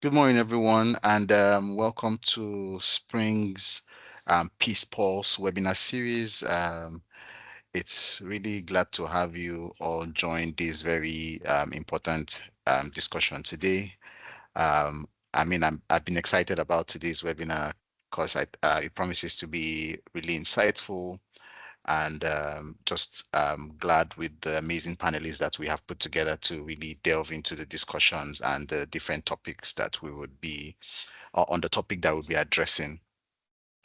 Good morning, everyone, and welcome to Spring's Peace Pulse webinar series. It's really glad to have you all join this very important discussion today. I've been excited about today's webinar because it promises to be really insightful and just glad with the amazing panelists that we have put together to really delve into the discussions and the different topics that we would be on the topic that we'll be addressing.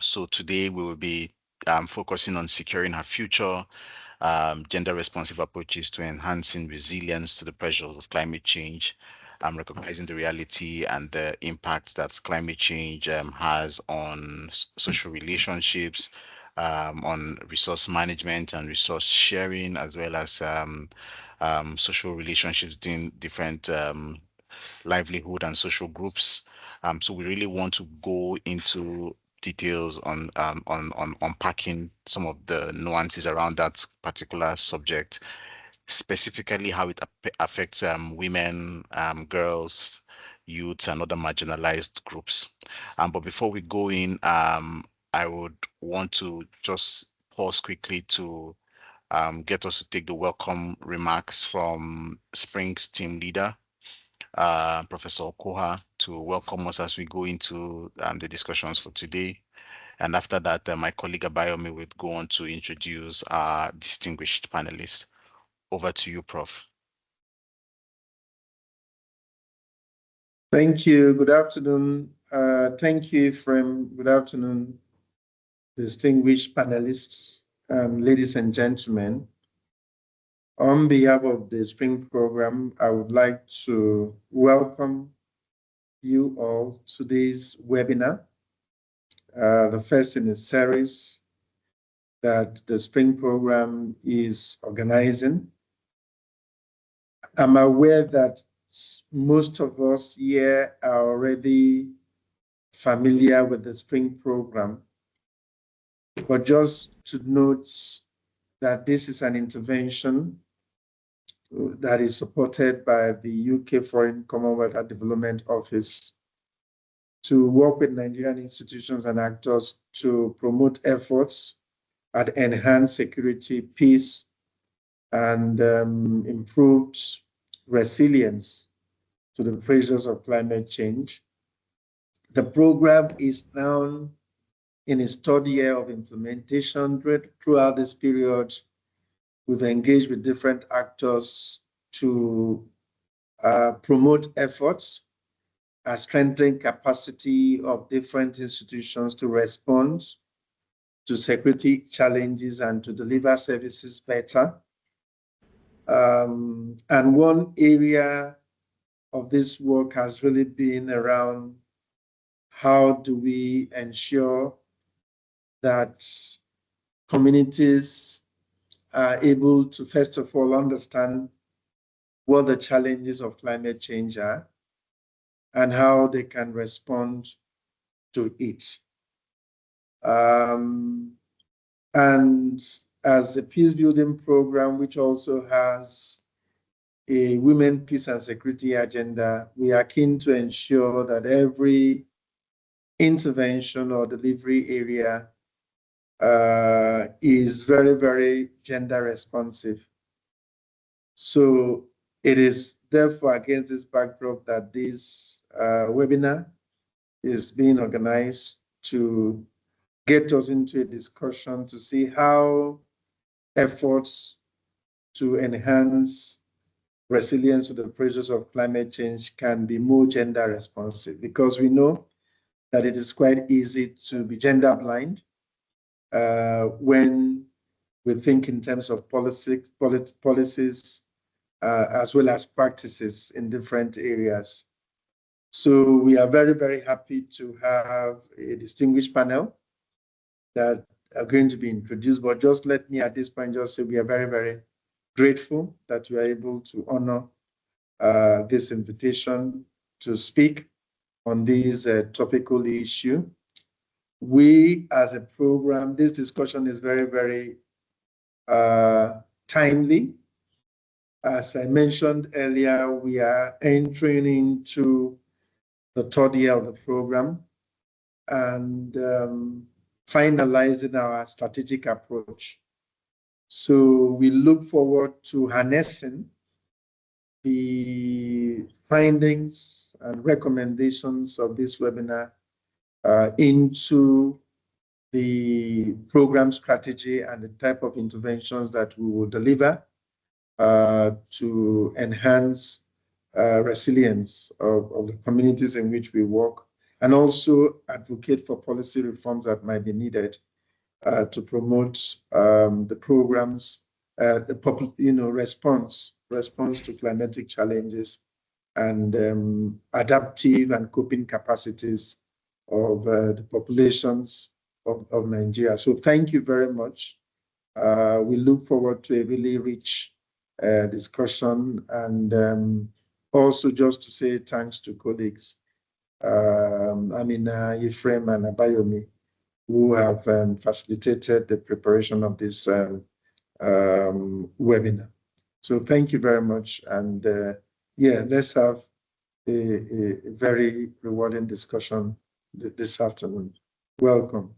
So today we will be focusing on securing her future, gender responsive approaches to enhancing resilience to the pressures of climate change, recognizing the reality and the impact that climate change has on social relationships, on resource management and resource sharing, as well as social relationships between different livelihood and social groups. So we really want to go into details on unpacking some of the nuances around that particular subject, specifically how it affects women, girls, youths, and other marginalized groups. But before we go in, I would want to just pause quickly to get us to take the welcome remarks from Spring's team leader, Professor Koha, to welcome us as we go into the discussions for today. And after that, my colleague Abayomi will go on to introduce our distinguished panelists. Over to you, Prof. Thank you. Good afternoon. Thank you, Ephraim. Good afternoon, distinguished panelists, ladies and gentlemen. On behalf of the Spring Program, I would like to welcome you all to today's webinar, the first in a series that the Spring Program is organizing. I'm aware that most of us here are already familiar with the Spring Program, but just to note that this is an intervention that is supported by the UK Foreign Commonwealth and Development Office to work with Nigerian institutions and actors to promote efforts at enhanced security, peace, and improved resilience to the pressures of climate change. The program is now in its third year of implementation. Throughout this period, we've engaged with different actors to promote efforts at strengthening capacity of different institutions to respond to security challenges and to deliver services better. And one area of this work has really been around how do we ensure that communities are able to, first of all, understand what the challenges of climate change are and how they can respond to it. And as a peace building program, which also has a women, peace and security agenda, we are keen to ensure that every intervention or delivery area is very, very gender responsive. So it is therefore against this backdrop that this webinar is being organized to get us into a discussion to see how efforts to enhance resilience to the pressures of climate change can be more gender responsive, because we know that it is quite easy to be gender blind when we think in terms of policies as well as practices in different areas. So we are very, very happy to have a distinguished panel that are going to be introduced. But just let me at this point just say we are very, very grateful that we are able to honor this invitation to speak on this topical issue. We, as a program, this discussion is very, very timely. As I mentioned earlier, we are entering into the third year of the program, and finalizing our strategic approach. So we look forward to harnessing the findings and recommendations of this webinar into the program strategy and the type of interventions that we will deliver to enhance resilience of the communities in which we work, and also advocate for policy reforms that might be needed to promote the programs, response to climatic challenges and adaptive and coping capacities of the populations of Nigeria. So thank you very much. We look forward to a really rich discussion, and also just to say thanks to colleagues, Ephraim and Abayomi, who have facilitated the preparation of this webinar. So thank you very much. And let's have a very rewarding discussion this afternoon. Welcome.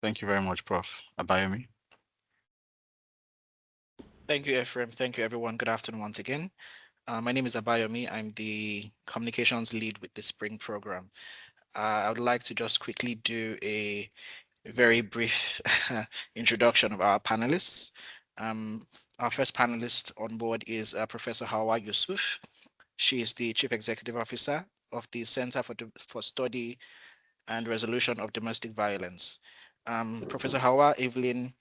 Thank you very much, Prof. Abayomi. Thank you, Ephraim. Thank you, everyone. Good afternoon once again. My name is Abayomi. I'm the communications lead with the Spring program. I would like to just quickly do a very brief introduction of our panelists. Our first panelist on board is Professor Hawa Yusuf. She is the Chief Executive Officer of the Center for Study and Resolution of Domestic Violence. Professor Hawa Evelyn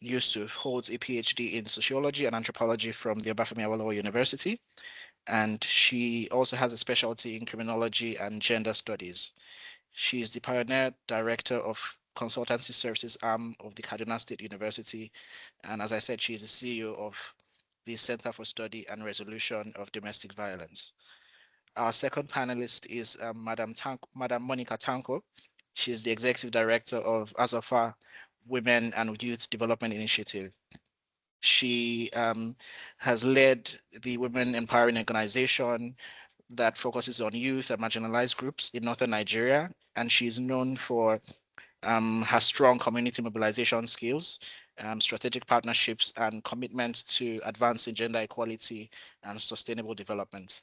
Yusuf holds a PhD in sociology and anthropology from the Obafemi Awolowo University, and she also has a specialty in criminology and gender studies. She is the pioneer director of consultancy services arm of the Kaduna State University, and as I said, she is the CEO of the Center for Study and Resolution of Domestic Violence. Our second panelist is Madam Monica Tanko. She is the executive director of Azofa Women and Youth Development Initiative. She has led the Women Empowering Organization that focuses on youth and marginalized groups in northern Nigeria, and she's known for her strong community mobilization skills, strategic partnerships, and commitment to advancing gender equality and sustainable development.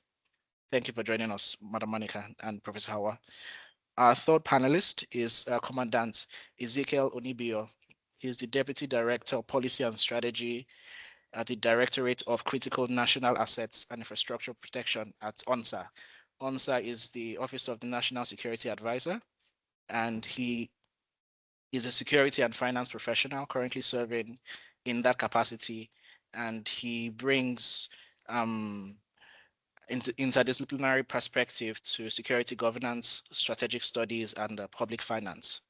Thank you for joining us, Madam Monica and Professor Hawa. Our third panelist is Commandant Ezekiel Onibio. He's the Deputy Director of Policy and Strategy at the Directorate of Critical National Assets and Infrastructure Protection at ONSA. ONSA is the Office of the National Security Advisor, and he is a security and finance professional currently serving in that capacity, and he brings interdisciplinary perspective to security governance, strategic studies, and public finance.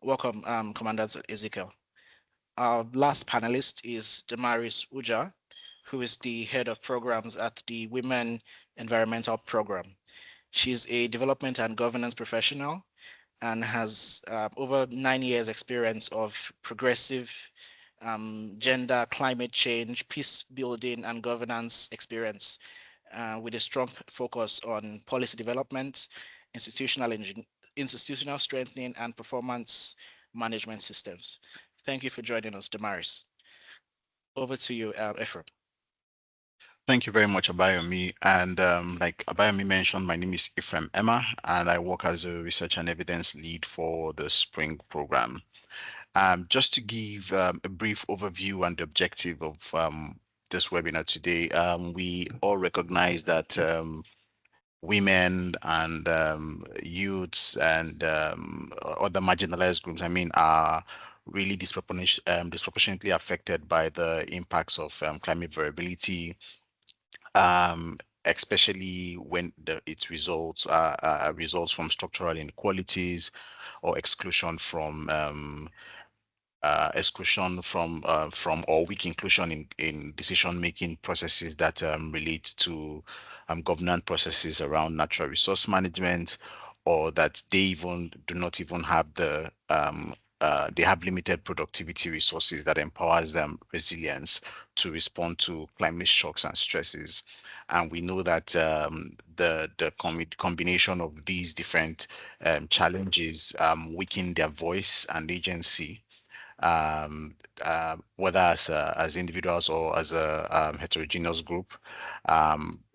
Welcome, Commandant Ezekiel. Our last panelist is Damaris Uja, who is the head of programs at the Women Environmental Program. She's a development and governance professional and has over 9 years experience of progressive gender, climate change, peace building, and governance experience with a strong focus on policy development, institutional strengthening, and performance management systems. Thank you for joining us, Damaris. Over to you, Ephraim. Thank you very much, Abayomi. And like Abayomi mentioned, my name is Ephraim Emma, and I work as a research and evidence lead for the Spring program. Just to give a brief overview and the objective of this webinar today, we all recognize that women and youths and other marginalized groups, are really disproportionately affected by the impacts of climate variability, especially when its results are results from structural inequalities or exclusion from or weak inclusion in decision-making processes that relate to governance processes around natural resource management, or that they even do not even have the they have limited productivity resources that empowers them resilience to respond to climate shocks and stresses. And we know that the combination of these different challenges weaken their voice and agency, um, whether as individuals or as a heterogeneous group,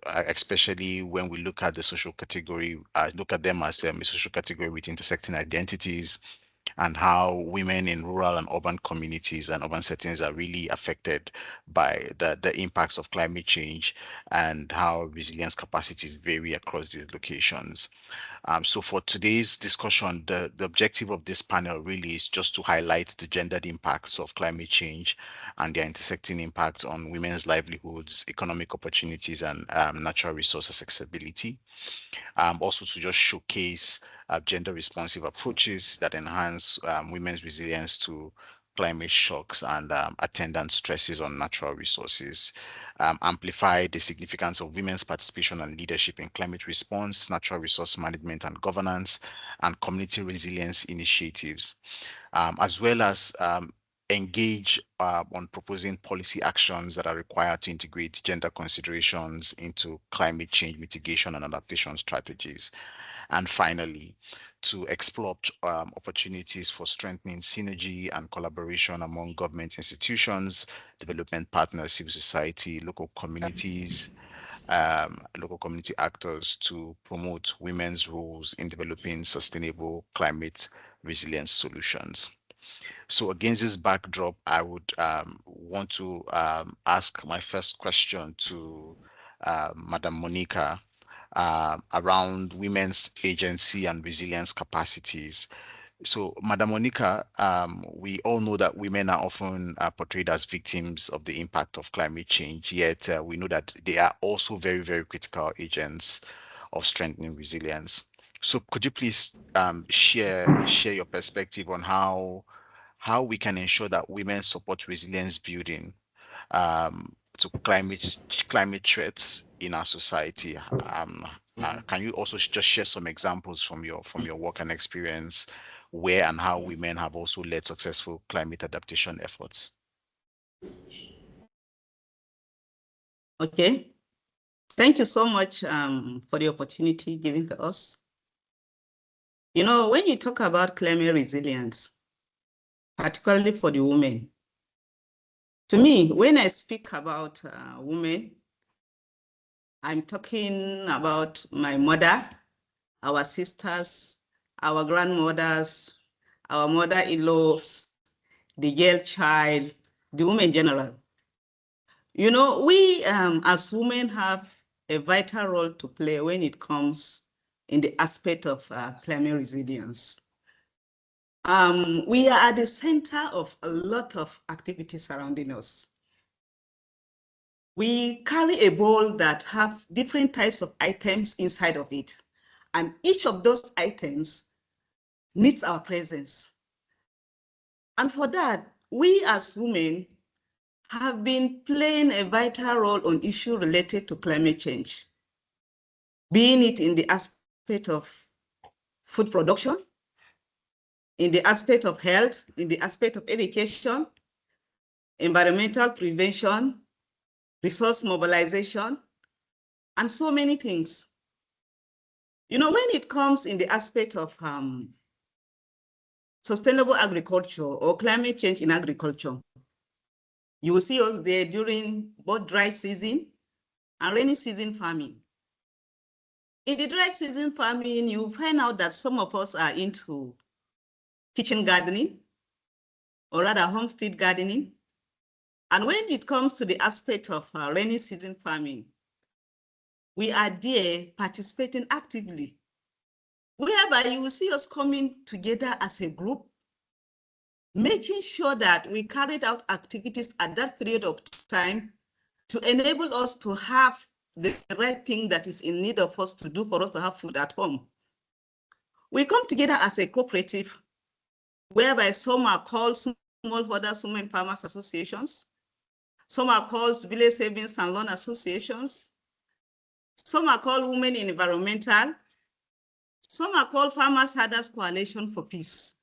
especially when we look at the social category, look at them as a social category with intersecting identities, and how women in rural and urban communities and urban settings are really affected by the impacts of climate change, and how resilience capacities vary across these locations. So for today's discussion, the objective of this panel really is just to highlight the gendered impacts of climate change and their intersecting impacts on women's livelihoods, economic opportunities, and natural resource accessibility. Also to just showcase gender responsive approaches that enhance women's resilience to climate shocks and attendant stresses on natural resources, amplify the significance of women's participation and leadership in climate response, natural resource management and governance, and community resilience initiatives, as well as engage on proposing policy actions that are required to integrate gender considerations into climate change mitigation and adaptation strategies. And finally, to explore opportunities for strengthening synergy and collaboration among government institutions, development partners, civil society, local community actors to promote women's roles in developing sustainable climate resilience solutions. So against this backdrop, I would want to ask my first question to Madam Monica around women's agency and resilience capacities. So, Madam Monica, we all know that women are often portrayed as victims of the impact of climate change, yet we know that they are also very, very critical agents of strengthening resilience. So, could you please share your perspective on how we can ensure that women support resilience building to climate threats in our society? Can you also just share some examples from your work and experience where and how women have also led successful climate adaptation efforts? Okay. Thank you so much for the opportunity given to us. You know, when you talk about climate resilience, particularly for the women, to me, when I speak about women, I'm talking about my mother, our sisters, our grandmothers, our mother-in-laws, the girl child, the women in general. You know, we as women have a vital role to play when it comes in the aspect of climate resilience. We are at the center of a lot of activities surrounding us. We carry a bowl that have different types of items inside of it. And each of those items needs our presence. And for that, we as women have been playing a vital role on issues related to climate change, being it in the aspect of food production, in the aspect of health, in the aspect of education, environmental prevention, resource mobilization, and so many things. You know, when it comes in the aspect of sustainable agriculture or climate change in agriculture, you will see us there during both dry season and rainy season farming. In the dry season farming, you find out that some of us are into kitchen gardening, or rather homestead gardening. And when it comes to the aspect of rainy season farming, we are there participating actively, whereby you will see us coming together as a group, making sure that we carried out activities at that period of time to enable us to have the right thing that is in need of us to do for us to have food at home. We come together as a cooperative, whereby some are called smallholders women farmers associations, some are called village savings and loan associations, some are called women in environmental, some are called farmers herders coalition for peace.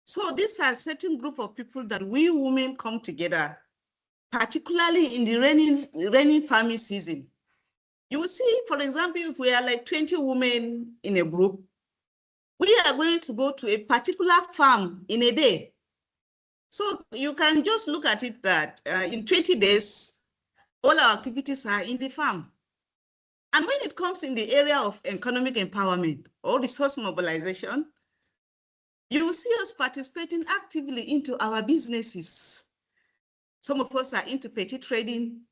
So these are certain group of people that we women come together, particularly in the rainy farming season. You will see, for example, if we are like 20 women in a group, we are going to go to a particular farm in a day. So you can just look at it that in 20 days, all our activities are in the farm. And when it comes in the area of economic empowerment or resource mobilization, you will see us participating actively into our businesses. Some of us are into petty trading.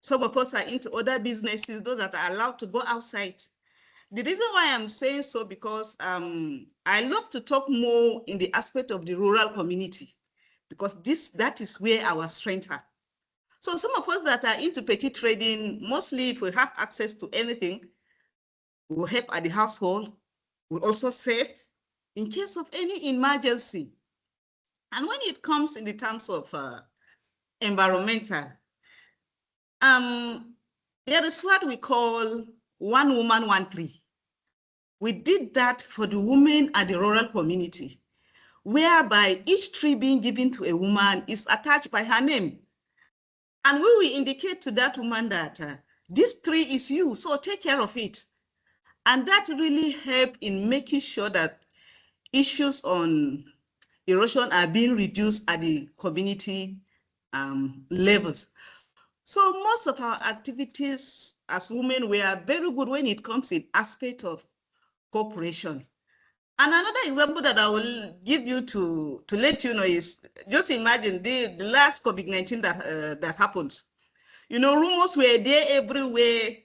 Some of us are into other businesses, those that are allowed to go outside. The reason why I'm saying so, because I love to talk more in the aspect of the rural community, because that is where our strengths are. So some of us that are into petty trading, mostly if we have access to anything, we'll help at the household, we'll also save in case of any emergency. And when it comes in the terms of environmental, there is what we call one woman, one tree. We did that for the women at the rural community, whereby each tree being given to a woman is attached by her name. And we will indicate to that woman that this tree is you, so take care of it. And that really helped in making sure that issues on erosion are being reduced at the community levels. So most of our activities as women were very good when it comes in aspect of cooperation. And another example that I will give you to let you know is, just imagine the last COVID-19 that happened. You know, rumors were there everywhere,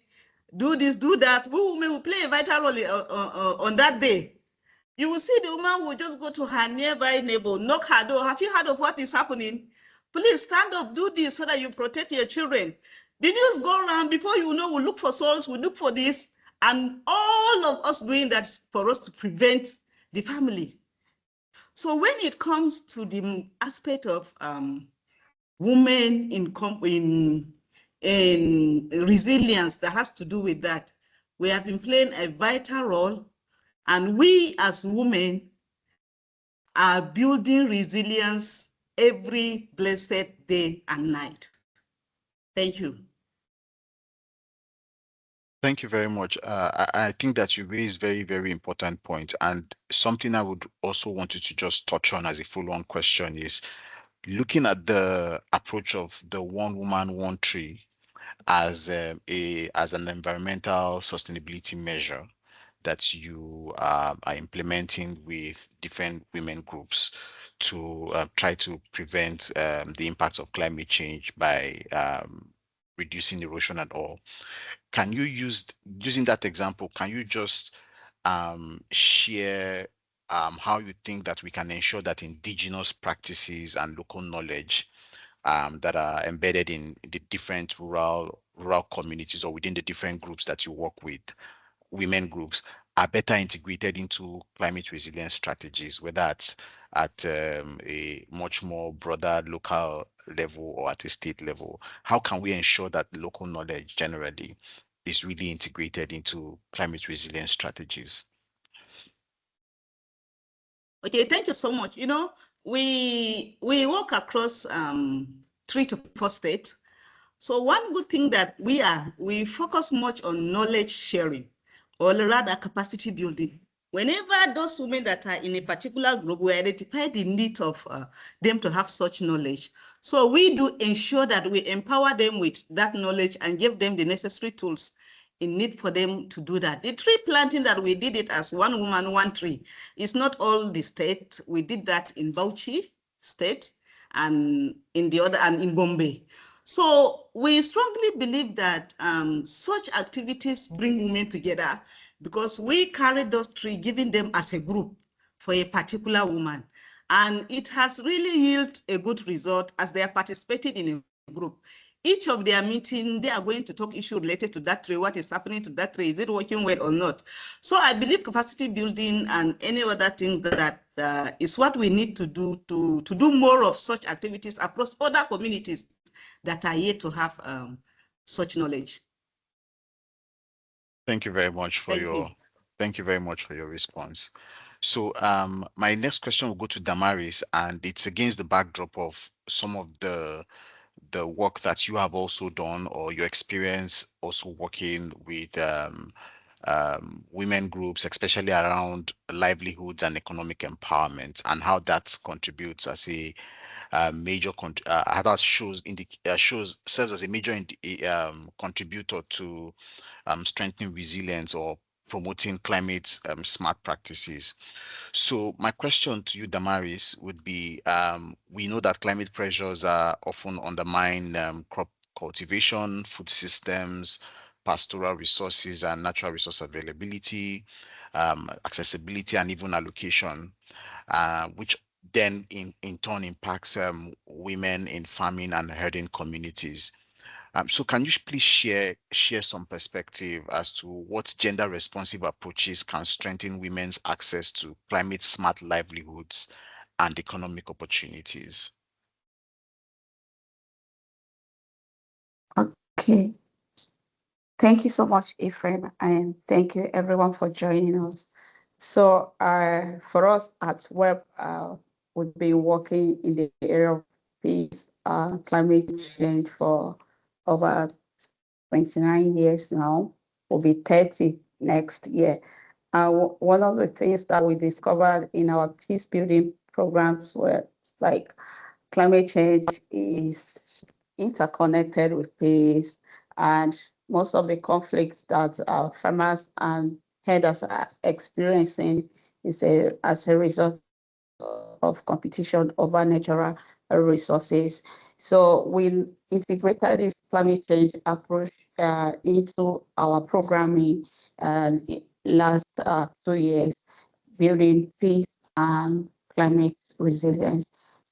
do this, do that. We women will play a vital role on that day. You will see the woman will just go to her nearby neighbor, knock her door. Have you heard of what is happening? Please stand up, do this so that you protect your children. The news go around, before you know, we'll look for salt, we'll look for this, and all of us doing that for us to prevent the family. So when it comes to the aspect of women in resilience that has to do with that, we have been playing a vital role, and we as women are building resilience every blessed day and night. Thank you. Thank you very much. I think that you raised very, very important point. And something I would also want you to just touch on as a follow-on question is looking at the approach of the one woman, one tree as as an environmental sustainability measure that you are implementing with different women groups to try to prevent the impact of climate change by reducing erosion and all. Can you using that example, can you just share how you think that we can ensure that indigenous practices and local knowledge that are embedded in the different rural communities or within the different groups that you work with, women groups, are better integrated into climate resilience strategies, whether it's at a much more broader local level or at a state level? How can we ensure that local knowledge generally is really integrated into climate resilience strategies? Okay, thank you so much. You know, we work across 3 to 4 states. So one good thing that we focus much on knowledge sharing, or rather capacity building. Whenever those women that are in a particular group, we identify the need of them to have such knowledge. So we do ensure that we empower them with that knowledge and give them the necessary tools in need for them to do that. The tree planting that we did it as one woman, one tree, is not all the state. We did that in Bauchi state and in the other, and in Bombay. So we strongly believe that such activities bring women together, because we carry those three, giving them as a group for a particular woman. And it has really yielded a good result as they are participating in a group. Each of their meeting, they are going to talk issue related to that tree, what is happening to that tree, is it working well or not? So I believe capacity building and any other things that is what we need to do more of such activities across other communities that are yet to have such knowledge. Thank you very much for Thank you. Thank you very much for your response. So my next question will go to Damaris, and it's against the backdrop of some of the work that you have also done, or your experience also working with women groups, especially around livelihoods and economic empowerment, and how that contributes as a how that shows serves as a major contributor to strengthening resilience or promoting climate smart practices. So my question to you, Damaris, would be: we know that climate pressures are often undermine crop cultivation, food systems, pastoral resources, and natural resource availability, accessibility, and even allocation, which then in turn impacts women in farming and herding communities. So can you please share some perspective as to what gender responsive approaches can strengthen women's access to climate smart livelihoods and economic opportunities? Okay. Thank you so much, Ephraim, and thank you everyone for joining us. So for us at Web, we've been working in the area of peace, climate change for over 29 years now. Will be 30 next year. One of the things that we discovered in our peace building programs were like climate change is interconnected with peace, and most of the conflicts that farmers and herders are experiencing is as a result of competition over natural resources. So we integrated this climate change approach into our programming last 2 years, building peace and climate resilience.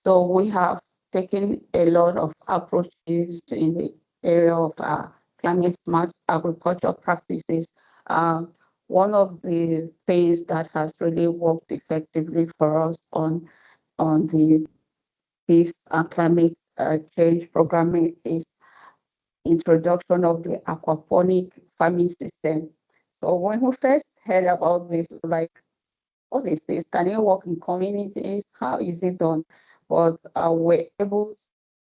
So we have taken a lot of approaches in the area of climate smart agriculture practices. One of the things that has really worked effectively for us on the peace and climate change programming is introduction of the aquaponic farming system. So when we first heard about this, like, what is this? Can you work in communities? How is it done? But we're able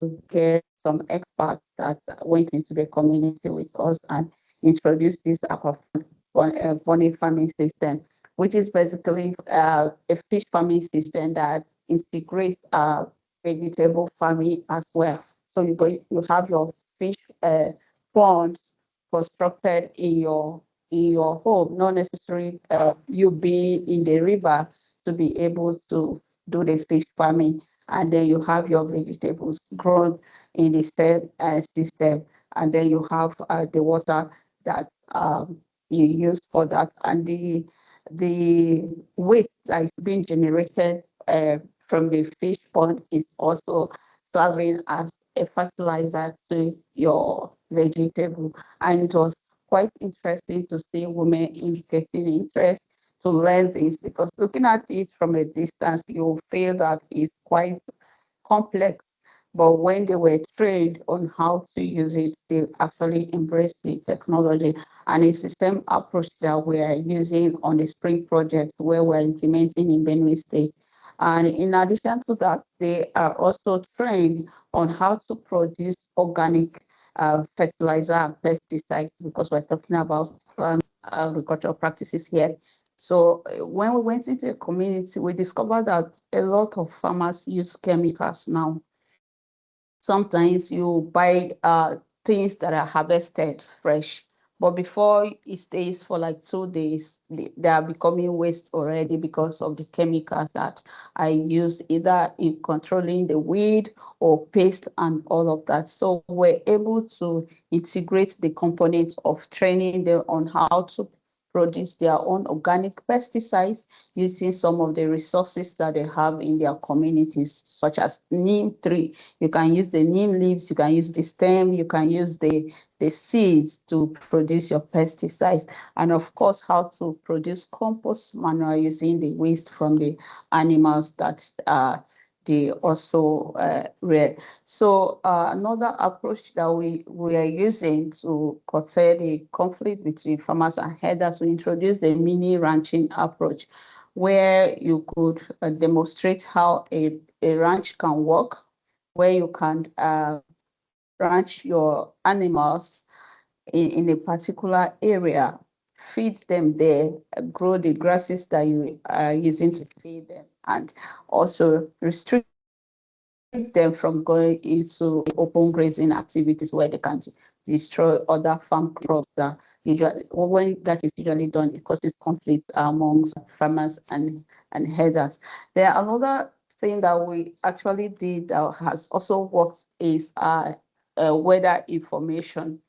to get some experts that went into the community with us and introduced this aquaponic farming system, which is basically a fish farming system that integrates vegetable farming as well. So you have your fish pond constructed in your home, not necessarily you be in the river to be able to do the fish farming. And then you have your vegetables grown in the same system. And then you have the water that you use for that. And the waste that is being generated from the fish pond is also serving as a fertilizer to your vegetable. And it was quite interesting to see women indicating interest to learn this, because looking at it from a distance, you feel that it's quite complex. But when they were trained on how to use it, they actually embraced the technology. And it's the same approach that we are using on the Spring project, where we're implementing in Benue State. And in addition to that, they are also trained on how to produce organic fertilizer and pesticides, because we're talking about agricultural practices here. So when we went into the community, we discovered that a lot of farmers use chemicals now. Sometimes you buy things that are harvested fresh, but before it stays for like 2 days, they are becoming waste already because of the chemicals that I use either in controlling the weed or pest and all of that. So we're able to integrate the components of training them on how to produce their own organic pesticides using some of the resources that they have in their communities, such as neem tree. You can use the neem leaves, you can use the stem, you can use the seeds to produce your pesticides. And of course, how to produce compost manure using the waste from the animals that they also rear. So another approach that we are using to curtail the conflict between farmers and herders, we introduce the mini ranching approach, where you could demonstrate how a ranch can work, where you can ranch your animals in a particular area, feed them there, grow the grasses that you are using to feed them, and also restrict them from going into open grazing activities where they can destroy other farm crops that usually, when that is usually done, it causes conflict amongst farmers and herders. There are another thing that we actually did that has also worked is weather information,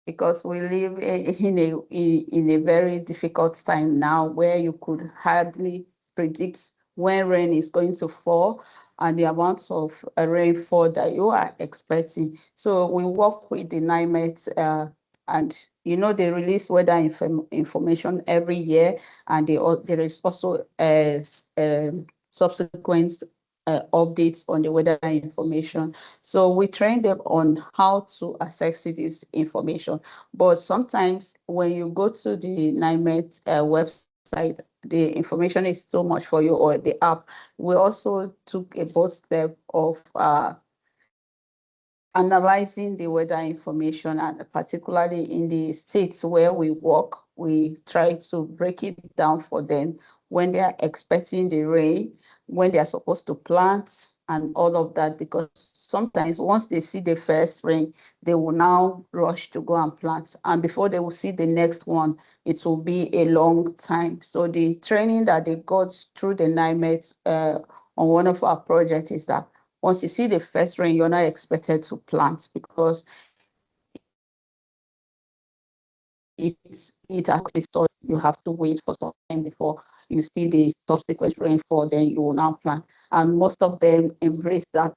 because we live in a very difficult time now where you could hardly predict when rain is going to fall and the amount of rainfall that you are expecting. So we work with the NIMET, and they release weather information every year, and there is also subsequent updates on the weather information. So we train them on how to access this information. But sometimes when you go to the NIMET website, the information is too much for you, or the app. We also took a bold step of analyzing the weather information, and particularly in the states where we work, we try to break it down for them when they are expecting the rain, when they are supposed to plant, and all of that, because sometimes once they see the first rain, they will now rush to go and plant. And before they will see the next one, it will be a long time. So the training that they got through the NIMET on one of our projects is that once you see the first rain, you're not expected to plant, because it actually starts. You have to wait for some time before you see the subsequent rainfall, then you will now plant. And most of them embrace that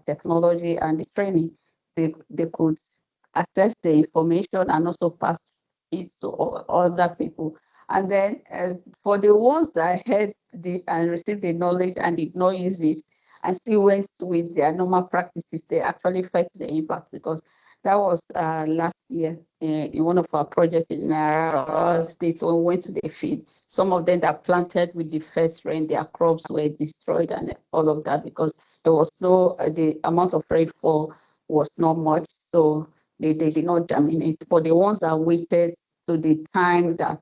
technology and the training. They could access the information and also pass it to other people. And then for the ones that had and received the knowledge and did not use it and still went with their normal practices, they actually felt the impact, because that was last year in one of our projects in our states when we went to the field. Some of them that planted with the first rain, their crops were destroyed and all of that, because there was the amount of rainfall was not much. So they did not germinate. But the ones that waited to the time that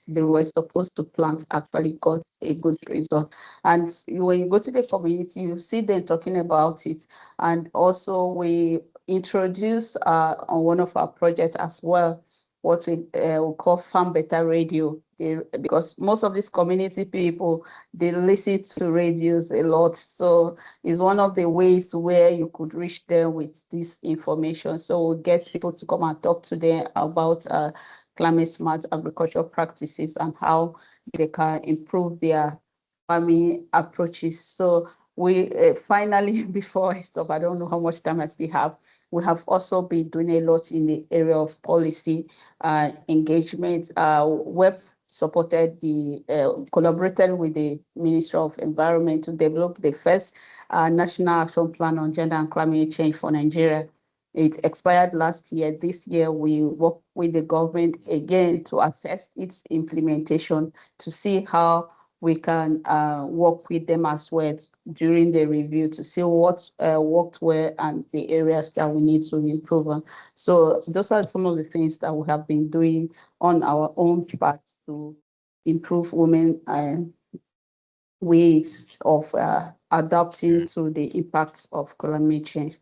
they were supposed to plant actually got a good result. And when you go to the community, you see them talking about it. And also we introduce on one of our projects as well, what we call Farm Better Radio. Because most of these community people, they listen to radios a lot. So it's one of the ways where you could reach them with this information. So we'll get people to come and talk to them about climate smart agricultural practices and how they can improve their farming approaches. So we finally, before I stop, I don't know how much time I still have, we have also been doing a lot in the area of policy engagement. Web supported collaborated with the Ministry of Environment to develop the first National Action Plan on Gender and Climate Change for Nigeria. It expired last year. This year, we work with the government again to assess its implementation, to see how we can work with them as well during the review to see what worked well and the areas that we need to improve on. So those are some of the things that we have been doing on our own part to improve women ways of adapting to the impacts of climate change.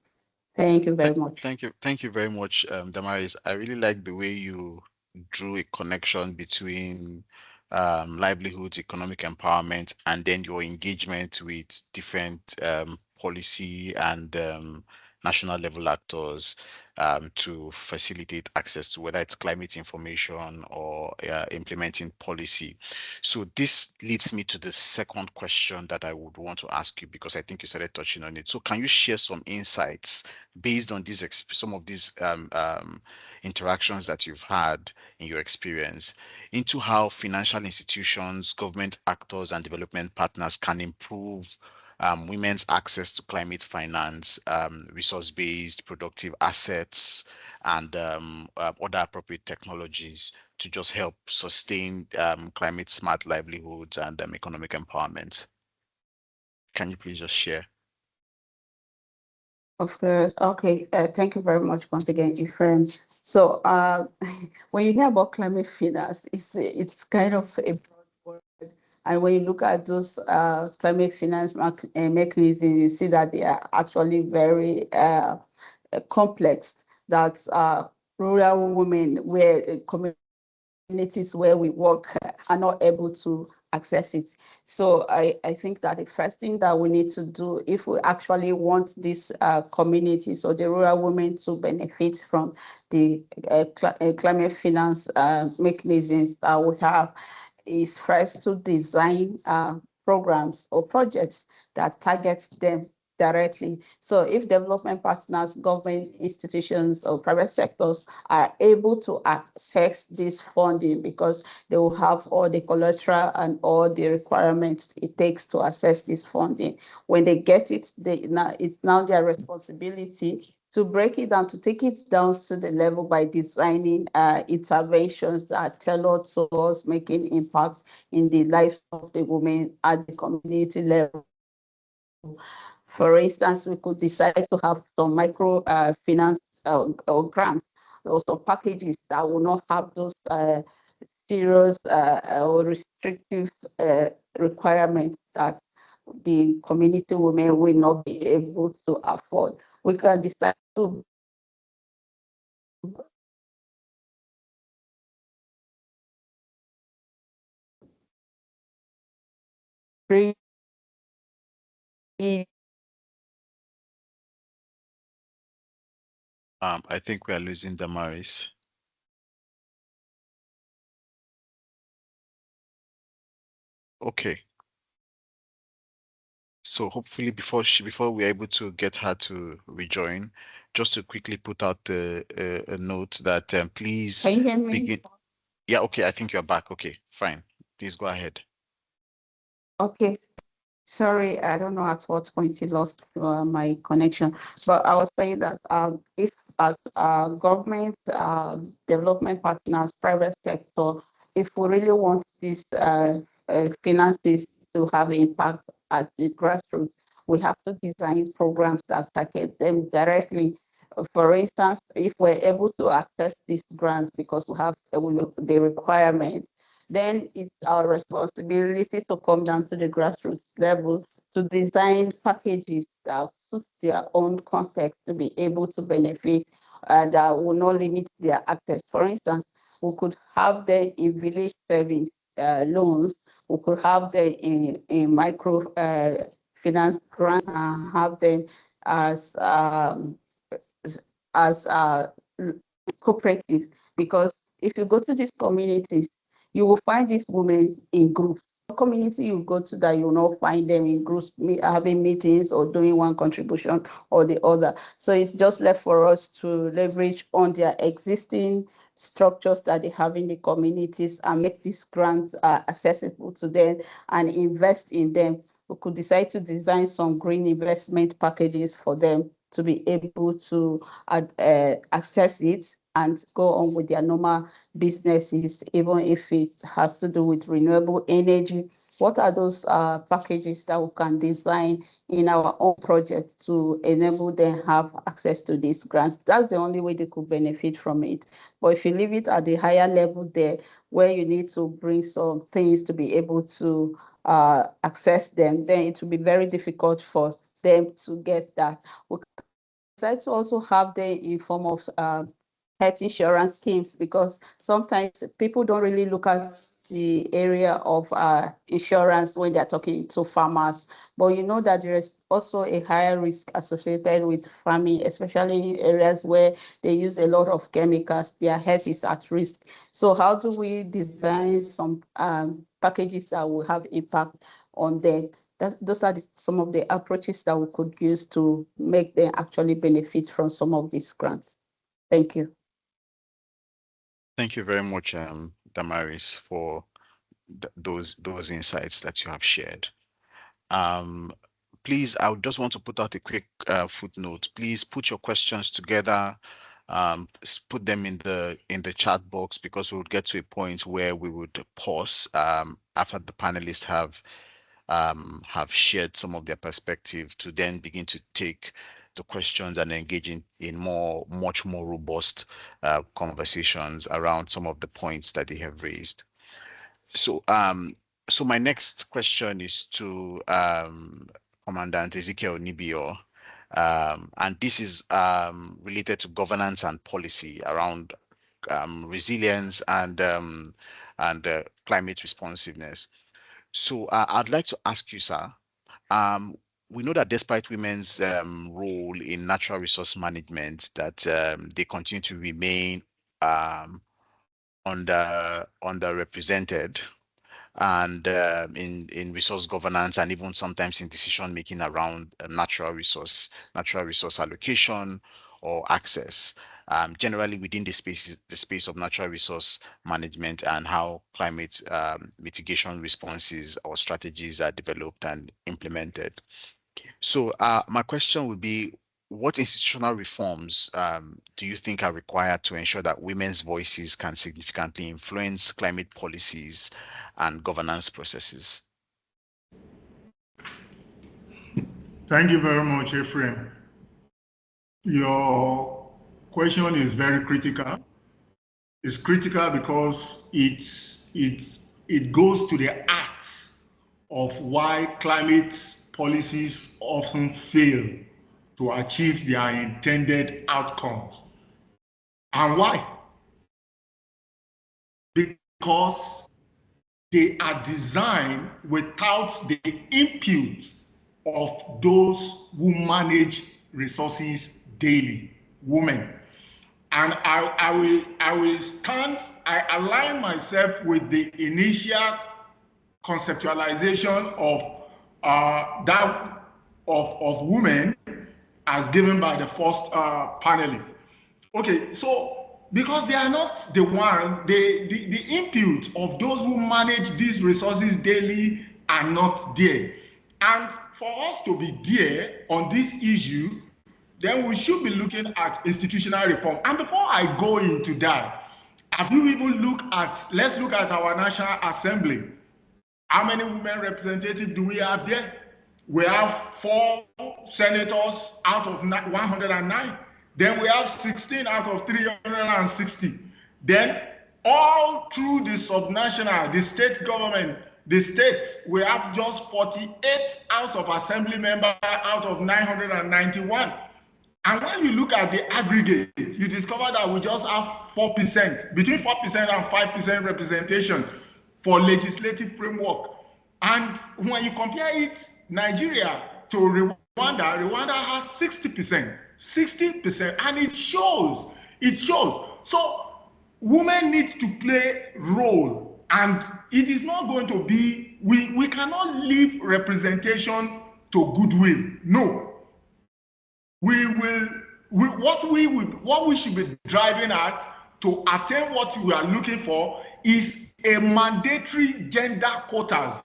Thank you very much. Thank you very much, Damaris. I really like the way you drew a connection between livelihoods, economic empowerment, and then your engagement with different policy and national level actors to facilitate access to whether it's climate information or implementing policy. So this leads me to the second question that I would want to ask you, because I think you started touching on it. So can you share some insights based on some of these interactions that you've had in your experience into how financial institutions, government actors, and development partners can improve women's access to climate finance, resource-based productive assets, and other appropriate technologies to just help sustain climate smart livelihoods and economic empowerment. Can you please just share? Of course. Okay. Thank you very much once again, Ephraim. So, when you hear about climate finance, it's kind of a broad word. And when you look at those climate finance mechanisms, you see that they are actually very complex. That rural women, where communities where we work are not able to access it. So I think that the first thing that we need to do, if we actually want these communities or the rural women to benefit from the climate finance mechanisms that we have, is first to design programs or projects that target them directly. So if development partners, government institutions, or private sectors are able to access this funding because they will have all the collateral and all the requirements it takes to access this funding. When they get it, it's now their responsibility to break it down, to take it down to the level by designing interventions that are tailored to us, making impact in the lives of the women at the community level. For instance, we could decide to have some micro finance or grants or some packages that will not have those serious or restrictive requirements that the community women will not be able to afford. We can decide to bring in I think we are losing Damaris. Okay. So hopefully before we're able to get her to rejoin, just to quickly put out a note that please can you hear me? begin. Yeah, okay, I think you're back. Okay, fine. Please go ahead. Okay. Sorry, I don't know at what point you lost my connection, but I was saying that if as government, development partners, private sector, if we really want these finances to have impact at the grassroots, we have to design programs that target them directly. For instance, if we're able to access these grants because we have the requirement, then it's our responsibility to come down to the grassroots level to design packages that suit their own context to be able to benefit and that will not limit their access. For instance, we could have them in village service loans, we could have them in micro finance grant and have them as as cooperative, because if you go to these communities, you will find these women in groups. Community you go to that you will not find them in groups having meetings or doing one contribution or the other. So it's just left for us to leverage on their existing structures that they have in the communities and make these grants accessible to them and invest in them. We could decide to design some green investment packages for them to be able to access it and go on with their normal businesses, even if it has to do with renewable energy. What are those packages that we can design in our own project to enable them have access to these grants? That's the only way they could benefit from it. But if you leave it at the higher level there, where you need to bring some things to be able to access them, then it will be very difficult for them to get that. We decide to also have them in form of health insurance schemes, because sometimes people don't really look at the area of insurance when they're talking to farmers. But you know that there is also a higher risk associated with farming, especially in areas where they use a lot of chemicals. Their health is at risk. So how do we design some packages that will have impact on them? Those are some of the approaches that we could use to make them actually benefit from some of these grants. Thank you. Thank you very much, Damaris, for those insights that you have shared. please, I would just want to put out a quick footnote. Please put your questions together, put them in the chat box, because we would get to a point where we would pause after the panelists have shared some of their perspective, to then begin to take the questions and engage in much more robust conversations around some of the points that they have raised. So my next question is to Commandant Ezekiel Nibio, and this is related to governance and policy around resilience and climate responsiveness. So I'd like to ask you, sir. We know that despite women's role in natural resource management, that they continue to remain underrepresented, and in resource governance, and even sometimes in decision making around natural resource allocation or access, generally within the space of natural resource management, and how climate mitigation responses or strategies are developed and implemented. So my question would be, what institutional reforms do you think are required to ensure that women's voices can significantly influence climate policies and governance processes? Thank you very much, Ephraim. Your question is very critical. It's critical because it goes to the heart of why climate policies often fail to achieve their intended outcomes. And why? Because they are designed without the input of those who manage resources daily, women. And I align myself with the initial conceptualization of women as given by the first panelist. Okay, so because they are not the one, the input of those who manage these resources daily are not there. And for us to be there on this issue, then we should be looking at institutional reform. And before I go into that, have you even let's look at our National Assembly. How many women representatives do we have there? We have 4 senators out of 109. Then we have 16 out of 360. Then all through the subnational, the state government, the states, we have just 48 House of Assembly members out of 991. And when you look at the aggregate, you discover that we just have 4%, between 4% and 5% representation for legislative framework. And when you compare it, Nigeria to Rwanda has 60%, and it shows. So women need to play role, and it is not going to be, we cannot leave representation to goodwill. No. What we should be driving at to attain what we are looking for is a mandatory gender quotas.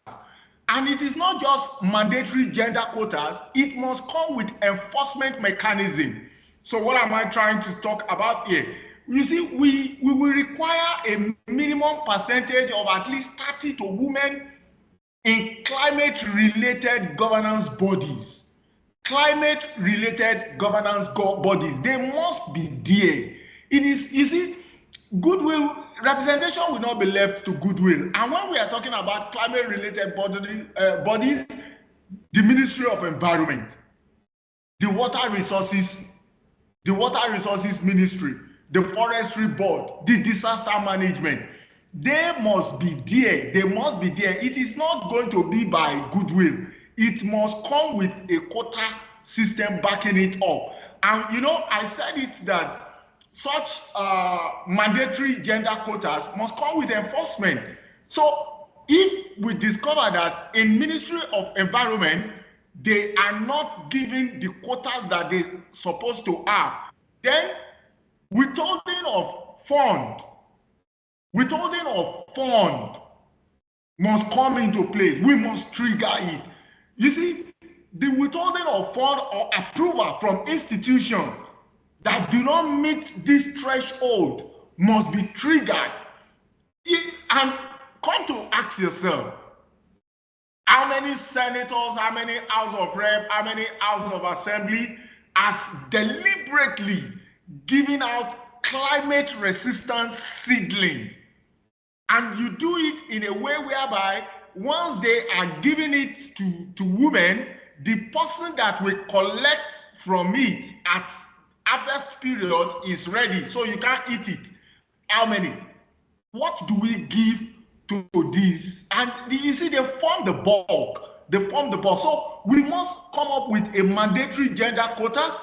And it is not just mandatory gender quotas, it must come with enforcement mechanism. So what am I trying to talk about here? You see, we will require a minimum percentage of at least 30 to women in climate-related governance bodies. Climate-related governance bodies, they must be there. It is, you see, goodwill, representation will not be left to goodwill. And when we are talking about climate-related bodies, the Ministry of Environment, the Water Resources Ministry, the Forestry Board, the Disaster Management, they must be there. They must be there. It is not going to be by goodwill. It must come with a quota system backing it up. And you know, I said it that such mandatory gender quotas must come with enforcement. So if we discover that in Ministry of Environment, they are not giving the quotas that they're supposed to have, then withholding of fund must come into place. We must trigger it. You see, the withholding of fund or approval from institutions that do not meet this threshold must be triggered. And come to ask yourself, how many senators, how many House of Rep, how many House of Assembly has deliberately giving out climate resistant seedling? And you do it in a way whereby once they are giving it to women, the person that will collect from it at harvest period is ready, so you can't eat it. How many? What do we give to this? And you see, they form the bulk. They form the bulk. So we must come up with a mandatory gender quotas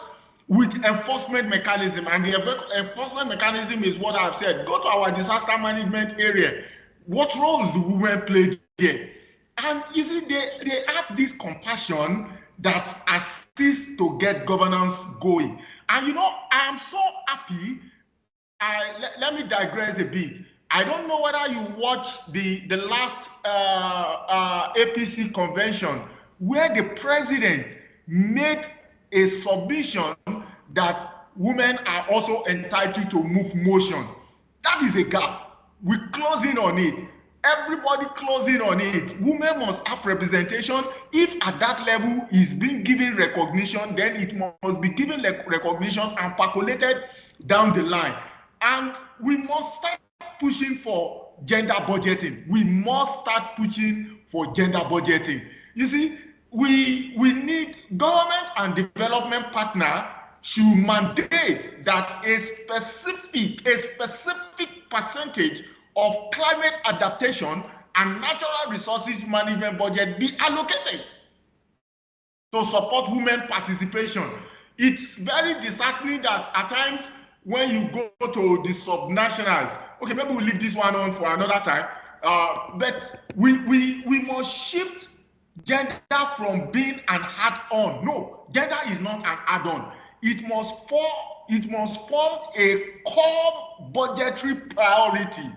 with enforcement mechanism. And the enforcement mechanism is what I've said. Go to our disaster management area. What roles do women play here? And you see, they have this compassion that assists to get governance going. And you know, I am so happy. Let me digress a bit. I don't know whether you watched the last APC convention where the president made a submission that women are also entitled to move motion. That is a gap. We're closing on it. Everybody closing on it. Women must have representation. If at that level is being given recognition, then it must be given recognition and percolated down the line. And we must start pushing for gender budgeting. We must start pushing for gender budgeting. You see, we need government and development partner should mandate that a specific percentage of climate adaptation and natural resources management budget be allocated to support women participation. It's very disheartening that at times when you go to the subnationals, okay, maybe we'll leave this one on for another time, but we must shift gender from being an add-on. No, gender is not an add-on. It must form a core budgetary priority.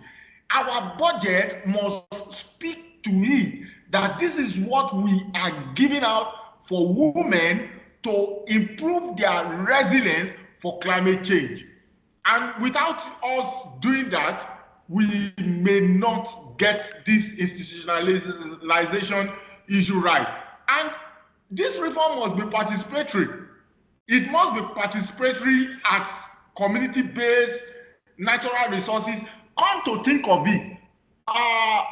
Our budget must speak to it that this is what we are giving out for women to improve their resilience for climate change. And without us doing that, we may not get this institutionalization issue right. And this reform must be participatory. It must be participatory at community-based natural resources. Come to think of it,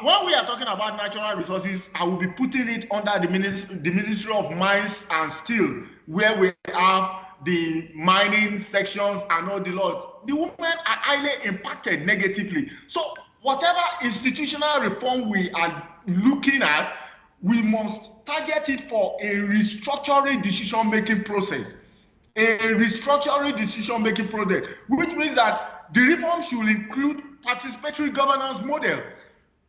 when we are talking about natural resources, I will be putting it under the Ministry of Mines and Steel, where we have the mining sections and all the lot. The women are highly impacted negatively. So whatever institutional reform we are looking at, we must target it for a restructuring decision-making process. A restructuring decision-making process, which means that the reform should include participatory governance model,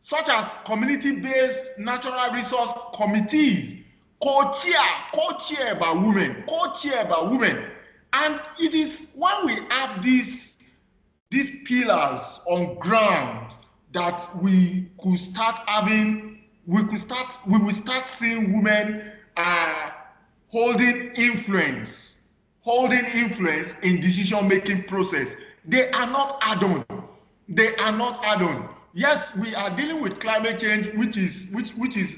such as community-based natural resource committees, co-chair by women, And it is when we have these pillars on ground that we will start seeing women holding influence in decision-making process. They are not add-on. Yes, we are dealing with climate change, which is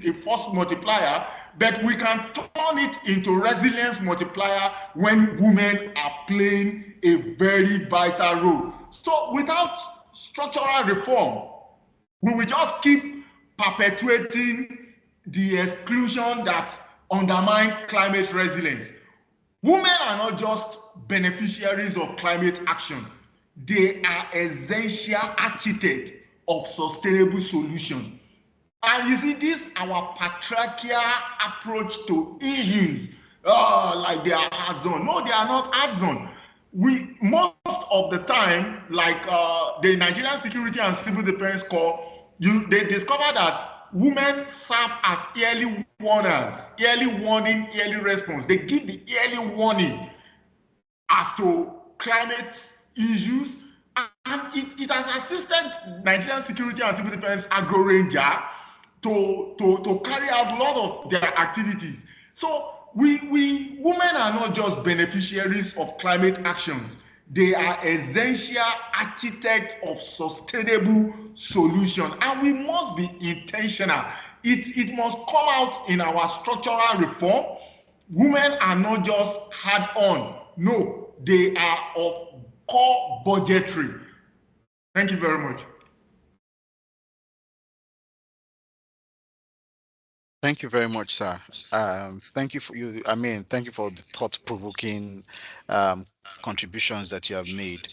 a force multiplier, but we can turn it into resilience multiplier when women are playing a very vital role. So without structural reform, we will just keep perpetuating the exclusion that undermine climate resilience. Women are not just beneficiaries of climate action. They are essential architects of sustainable solutions. And you see, this our patriarchal approach to issues, like they are add-on. No, they are not add-on. Most of the time, like the Nigerian Security and Civil Defense Corps, they discover that women serve as early warners, early warning, early response. They give the early warning as to climate issues, and it has assisted Nigerian Security and Civil Defense Agro Ranger to carry out a lot of their activities. So women are not just beneficiaries of climate actions. They are essential architects of sustainable solution, and we must be intentional. It must come out in our structural reform. Women are not just hard on. No, they are of core budgetary. Thank you very much. Thank you very much, sir. Thank you for you. I mean, thank you for the thought-provoking contributions that you have made.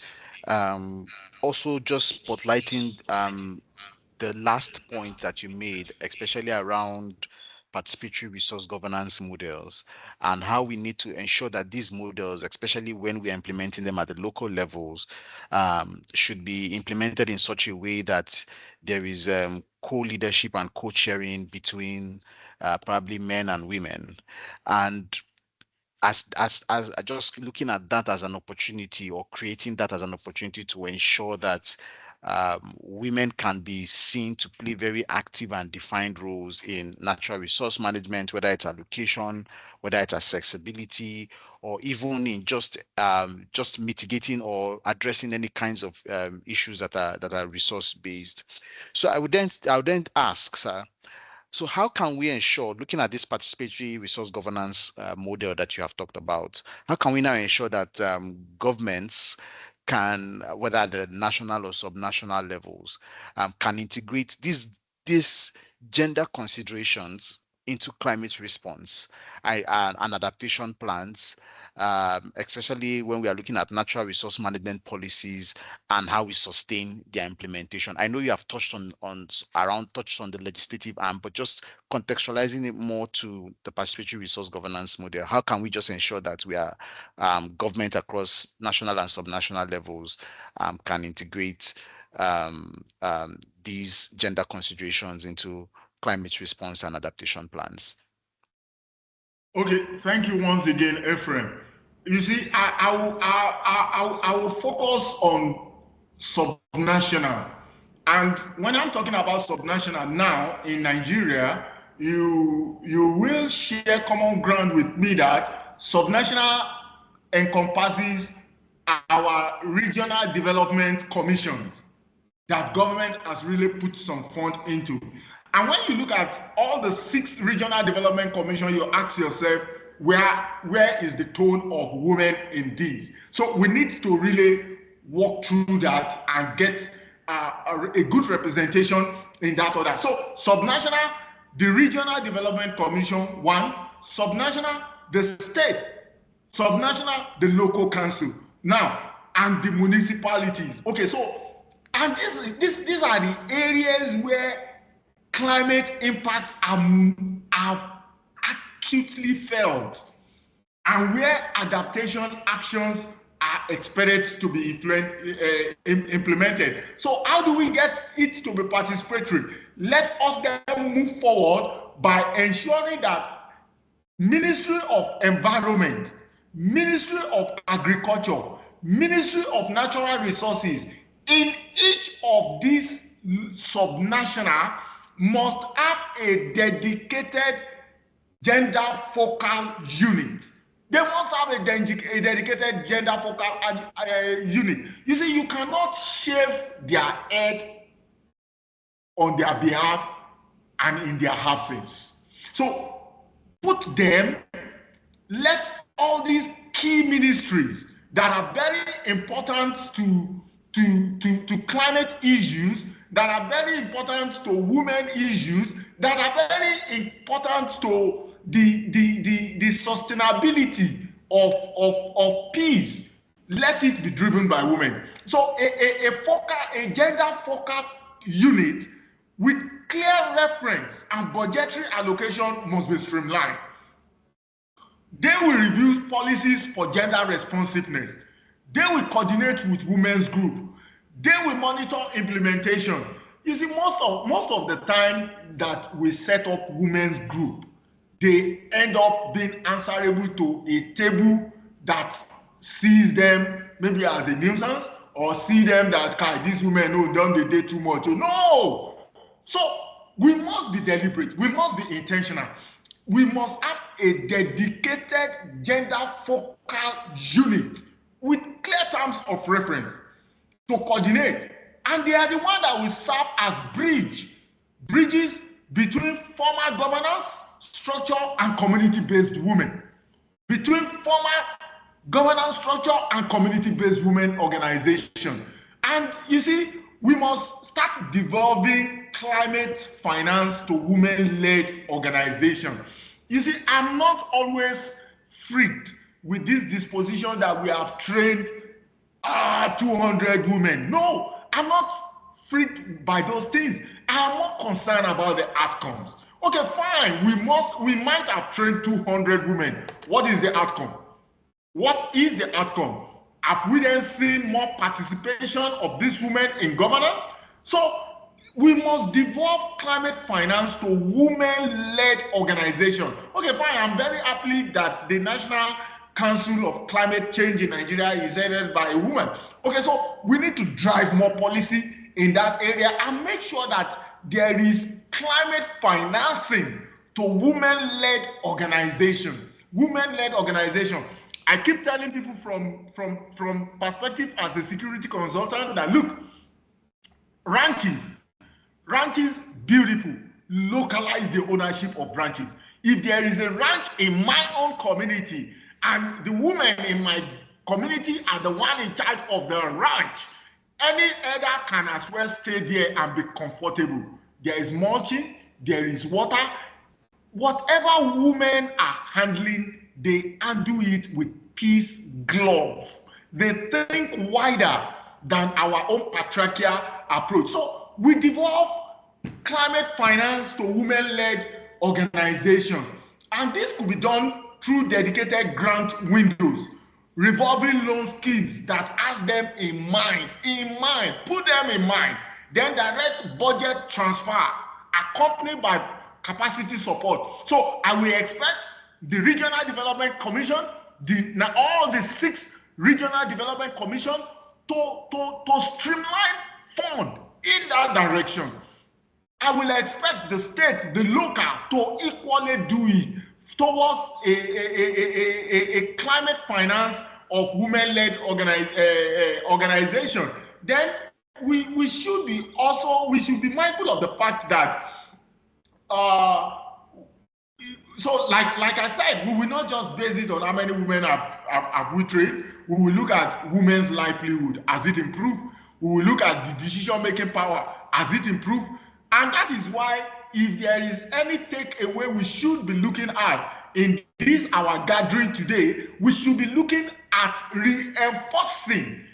Also, just spotlighting the last point that you made, especially around participatory resource governance models and how we need to ensure that these models, especially when we are implementing them at the local levels, should be implemented in such a way that there is co-leadership and co-chairing between probably men and women. And as just looking at that as an opportunity or creating that as an opportunity to ensure that women can be seen to play very active and defined roles in natural resource management, whether it's allocation, whether it's accessibility, or even in just mitigating or addressing any kinds of issues that are resource based. So I would then ask, sir, so how can we ensure, looking at this participatory resource governance model that you have talked about, how can we now ensure that governments can, whether at the national or subnational levels, can integrate these gender considerations into climate response and adaptation plans, especially when we are looking at natural resource management policies and how we sustain their implementation. I know you have touched on the legislative arm, but just contextualizing it more to the participatory resource governance model. How can we just ensure that we are government across national and subnational levels can integrate these gender considerations into climate response and adaptation plans? Okay, thank you once again, Ephraim. You see, I will focus on subnational. And when I'm talking about subnational now in Nigeria, you will share common ground with me that subnational encompasses our regional development commissions that government has really put some fund into. And when you look at all the 6 regional development commission, you ask yourself, where is the tone of women in these? So we need to really walk through that and get a good representation in that order. So subnational, the regional development commission, 1, subnational, the state, subnational, the local council, now, and the municipalities. Okay, so, and these are the areas where climate impact are acutely felt and where adaptation actions are expected to be implemented. So how do we get it to be participatory? Let us then move forward by ensuring that Ministry of Environment, Ministry of Agriculture, Ministry of Natural Resources, in each of these subnational must have a dedicated gender focal unit. They must have a dedicated gender focal unit. You see, you cannot shave their head on their behalf and in their absence. So put them, let all these key ministries that are very important to climate issues, that are very important to women issues, that are very important to the sustainability of peace, let it be driven by women. So a gender focal unit with clear reference and budgetary allocation must be streamlined. They will review policies for gender responsiveness. They will coordinate with women's group. They will monitor implementation. You see, most of the time that we set up women's group, they end up being answerable to a table that sees them maybe as a nuisance or see them that these women don't they date too much. No. So we must be deliberate. We must be intentional. we must have a dedicated gender focal unit with clear terms of reference to coordinate, and they are the one that will serve as bridges between formal governance structure and community-based women, between formal governance structure and community-based women organization. And you see, we must start devolving climate finance to women-led organization. You see, I'm not always freaked with this disposition that we have trained 200 women. No, I'm not freaked by those things. I'm more concerned about the outcomes. Okay, fine, we might have trained 200 women. What is the outcome? What is the outcome? Have we then seen more participation of these women in governance? So we must devolve climate finance to women-led organization. Okay, fine, I'm very happy that the National Council of Climate Change in Nigeria is headed by a woman. Okay, so we need to drive more policy in that area and make sure that there is climate financing to women-led organization. Women-led organization. I keep telling people from perspective as a security consultant that look, ranches beautiful, localize the ownership of ranches. If there is a ranch in my own community and the women in my community are the one in charge of the ranch, any elder can as well stay there and be comfortable. There is mulching, there is water. Whatever women are handling, they handle it with peace glove. They think wider than our own patriarchal approach. So we devolve climate finance to women-led organization. And this could be done through dedicated grant windows, revolving loan schemes that has them in mind, put them in mind, then direct budget transfer accompanied by capacity support. So I will expect the Regional Development Commission, all the 6 Regional Development Commission to streamline fund in that direction. I will expect the state, the local, to equally do it towards a climate finance of women-led organization. Then we should be mindful of the fact that so like I said, we will not just base it on how many women have we trained. We will look at women's livelihood. Has it improved? We will look at the decision-making power. Has it improved? And that is why if there is any takeaway we should be looking at in this our gathering today, we should be looking at reinforcing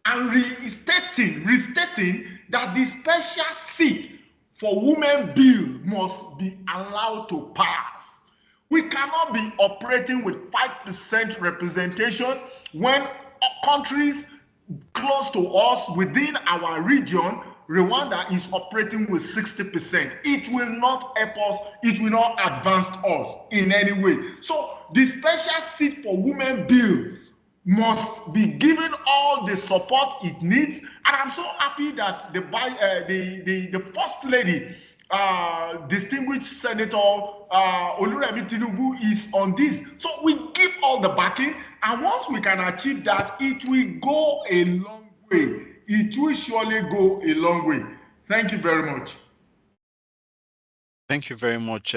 and restating that the special seat for women bill must be allowed to pass. We cannot be operating with 5% representation when countries close to us within our region, Rwanda, is operating with 60%. It will not help us, it will not advance us in any way. So the special seat for women bill must be given all the support it needs. And I'm so happy that the First Lady, distinguished Senator Oluremi Tinubu, is on this. So we give all the backing, and once we can achieve that, it will go a long way. It will surely go a long way. Thank you very much. Thank you very much,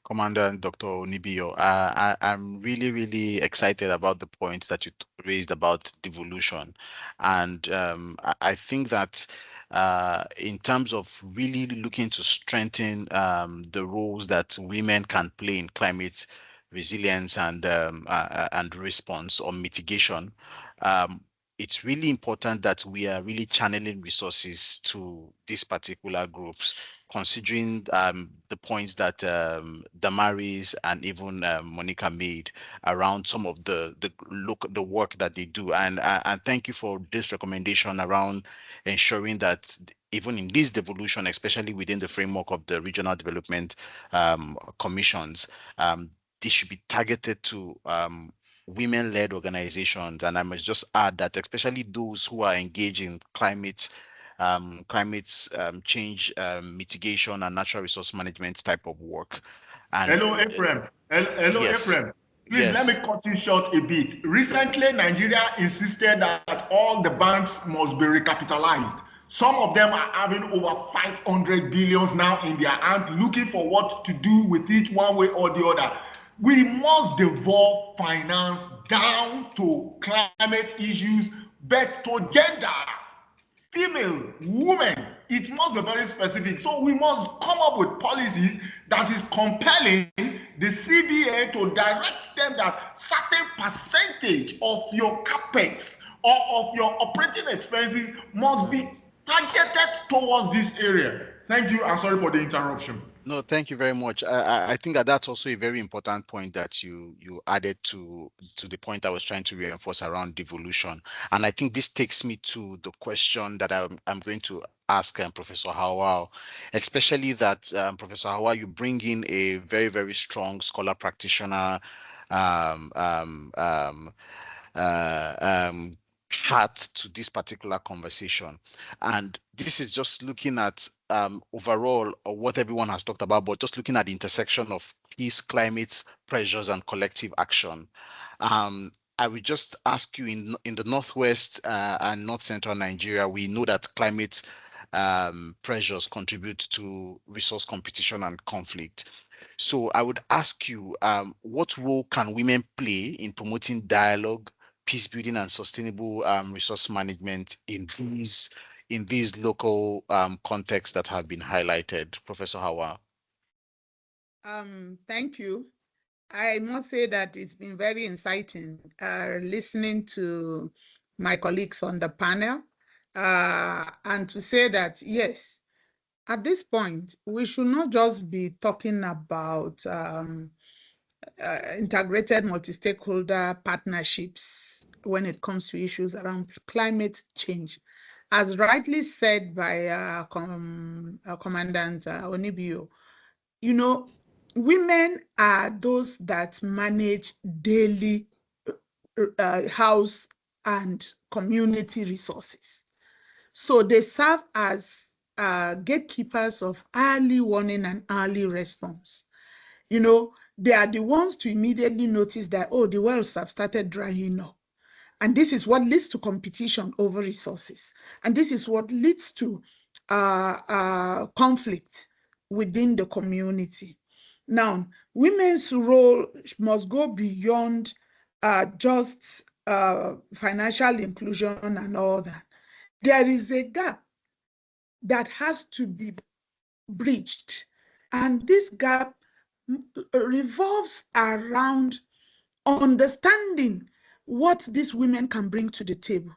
Commander Dr. Onibio. I'm really, really excited about the points that you raised about devolution. And I think that in terms of really looking to strengthen the roles that women can play in climate resilience and response or mitigation, it's really important that we are really channeling resources to these particular groups, considering the points that Damaris and even Monica made around some of the work that they do. And thank you for this recommendation around ensuring that even in this devolution, especially within the framework of the regional development commissions, this should be targeted to women-led organizations. And I must just add that especially those who are engaged in climate change mitigation and natural resource management type of work. And Hello, Ephraim. Hello, yes, Ephraim. Please let me yes. cut you short a bit. Recently, Nigeria insisted that all the banks must be recapitalized. Some of them are having over 500 billions now in their hand, looking for what to do with it one way or the other. We must devolve finance down to climate issues, but to gender, female, women. It must be very specific. So we must come up with policies that is compelling the CBA to direct them that certain percentage of your capex or of your operating expenses must be targeted towards this area. Thank you, and sorry for the interruption. No, thank you very much. I think that that's also a very important point that you added to the point I was trying to reinforce around devolution. And I think this takes me to the question that I'm going to ask Professor Howell, especially that Professor Howell, you bring in a very, very strong scholar practitioner um, um, um, hat to this particular conversation. And this is just looking at overall what everyone has talked about, but just looking at the intersection of peace, climate pressures, and collective action. Um, I would just ask you in the Northwest and North Central Nigeria, we know that climate pressures contribute to resource competition and conflict. So I would ask you, what role can women play in promoting dialogue, peace building, and sustainable resource management in these local contexts that have been highlighted, Professor Hawa? Thank you. I must say that it's been very inciting listening to my colleagues on the panel and to say that, yes, at this point, we should not just be talking about integrated multi-stakeholder partnerships when it comes to issues around climate change. As rightly said by Commandant Onibio, you know, women are those that manage daily house and community resources. So they serve as gatekeepers of early warning and early response. You know, they are the ones to immediately notice that, oh, the wells have started drying up. And this is what leads to competition over resources. And this is what leads to conflict within the community. Now, women's role must go beyond just financial inclusion and all that. There is a gap that has to be bridged. And this gap revolves around understanding what these women can bring to the table.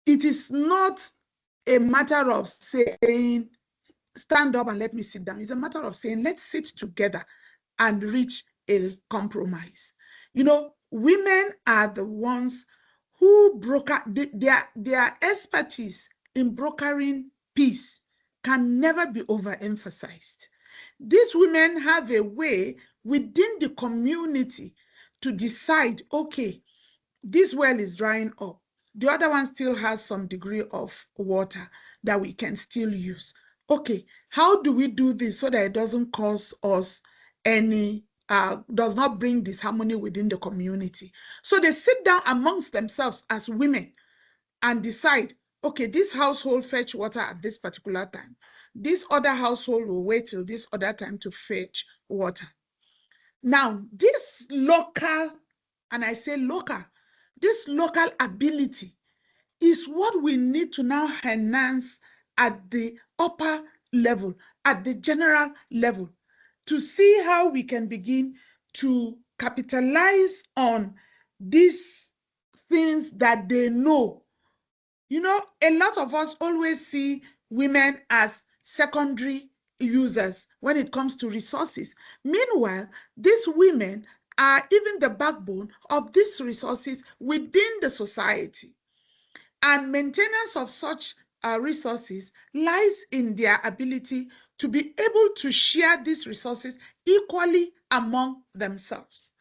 It is not a matter of saying, stand up and let me sit down. It's a matter of saying, let's sit together and reach a compromise. You know, women are the ones who broker, their expertise in brokering peace can never be overemphasized. These women have a way within the community to decide, okay, this well is drying up. The other one still has some degree of water that we can still use. Okay, how do we do this so that it doesn't cause us any, does not bring disharmony within the community? So they sit down amongst themselves as women and decide, okay, this household fetch water at this particular time. This other household will wait till this other time to fetch water. Now, this local, and I say local, this local ability is what we need to now enhance at the upper level, at the general level, to see how we can begin to capitalize on these things that they know. You know, a lot of us always see women as secondary users when it comes to resources. Meanwhile, these women are even the backbone of these resources within the society. And maintenance of such resources lies in their ability to be able to share these resources equally among themselves.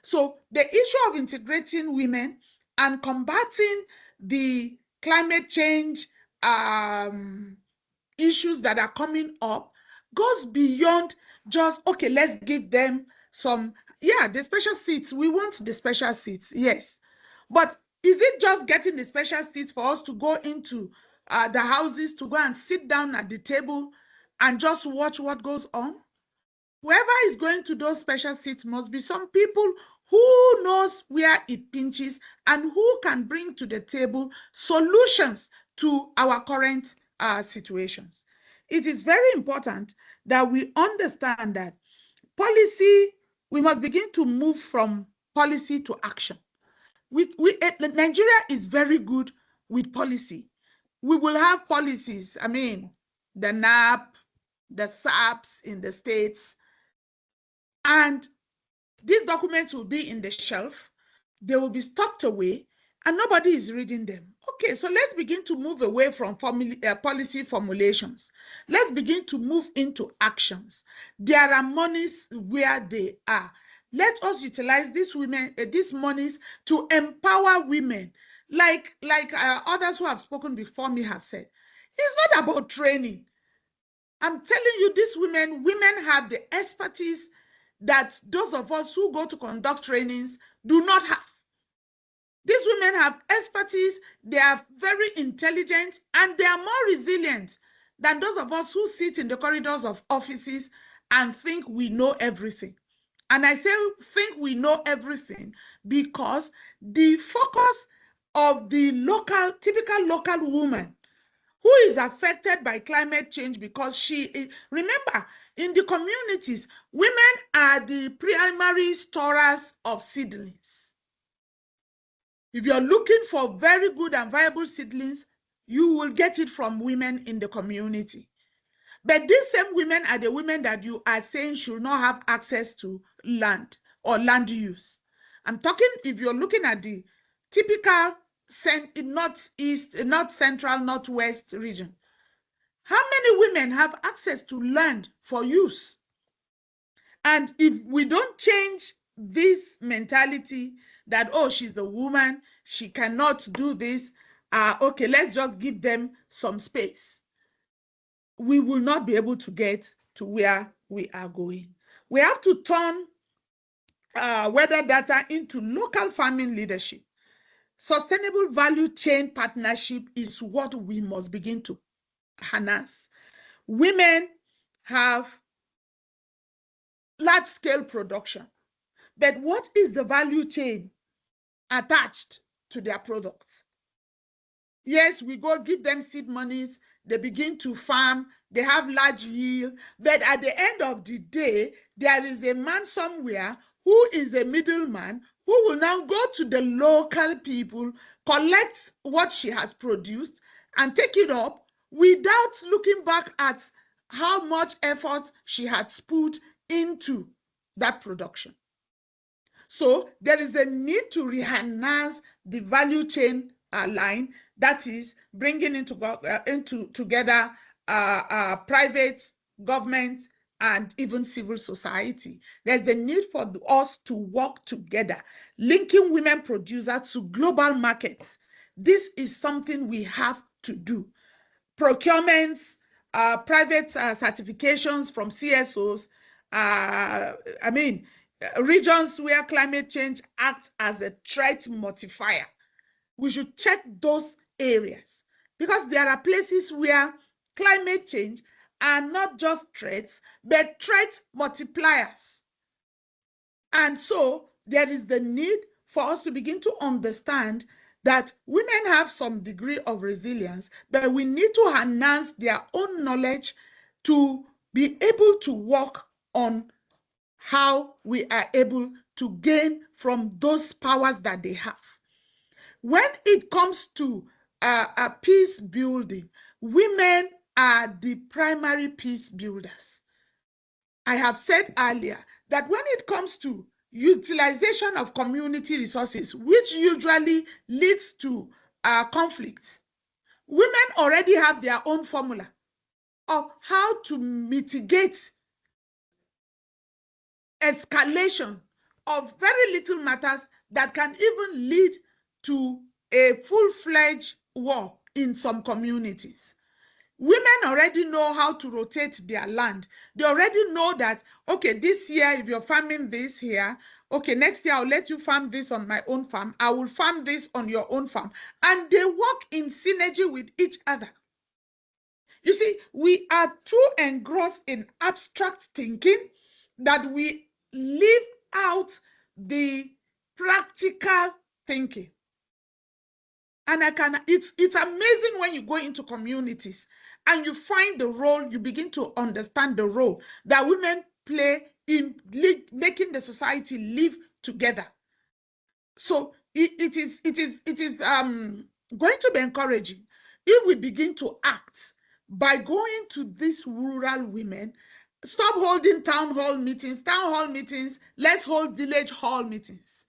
So the issue of integrating women and combating the climate change issues that are coming up goes beyond just, okay, let's give them some, yeah, the special seats. We want the special seats, yes. But is it just getting the special seats for us to go into the houses, to go and sit down at the table and just watch what goes on? Whoever is going to those special seats must be some people who knows where it pinches and who can bring to the table solutions to our current situations. It is very important that we understand that policy, we must begin to move from policy to action. Nigeria is very good with policy. We will have policies, I mean, the NAP, the SAPs in the states, and these documents will be in the shelf, they will be stocked away, and nobody is reading them. Okay, so let's begin to move away from policy formulations. Let's begin to move into actions. There are monies where they are. Let us utilize these monies to empower women, like others who have spoken before me have said. It's not about training. I'm telling you, these women have the expertise that those of us who go to conduct trainings do not have. These women have expertise, they are very intelligent, and they are more resilient than those of us who sit in the corridors of offices and think we know everything. And I say think we know everything because the focus of the typical local woman who is affected by climate change, because remember, in the communities, women are the primary storers of seedlings. If you're looking for very good and viable seedlings, you will get it from women in the community. But these same women are the women that you are saying should not have access to land or land use. I'm talking, if you're looking at the typical northeast, north central, northwest region, how many women have access to land for use? And if we don't change this mentality that, oh, she's a woman, she cannot do this, okay, let's just give them some space, we will not be able to get to where we are going. We have to turn weather data into local farming leadership. Sustainable value chain partnership is what we must begin to harness. Women have large-scale production, but what is the value chain attached to their products? Yes, we go give them seed monies, they begin to farm, they have large yield, but at the end of the day, there is a man somewhere who is a middleman who will now go to the local people, collect what she has produced, and take it up without looking back at how much effort she has put into that production. So there is a need to reharness the value chain line, that is bringing together private, government, and even civil society. There's the need for us to work together, linking women producers to global markets. This is something we have to do. Procurements, private certifications from CSOs, regions where climate change acts as a threat multiplier. We should check those areas because there are places where climate change are not just threats, but threat multipliers. And so there is the need for us to begin to understand that women have some degree of resilience, but we need to enhance their own knowledge to be able to work on how we are able to gain from those powers that they have. When it comes to peace building, women are the primary peace builders. I have said earlier that when it comes to utilization of community resources, which usually leads to conflict, women already have their own formula of how to mitigate escalation of very little matters that can even lead to a full-fledged war in some communities. Women already know how to rotate their land. They already know that, okay, this year, if you're farming this here, okay, next year I'll let you farm this on my own farm. I will farm this on your own farm. And they work in synergy with each other. You see, we are too engrossed in abstract thinking that we leave out the practical thinking. And it's amazing when you go into communities and you find the role, you begin to understand the role that women play in making the society live together. So it is going to be encouraging if we begin to act by going to these rural women. Stop holding town hall meetings. Let's hold village hall meetings.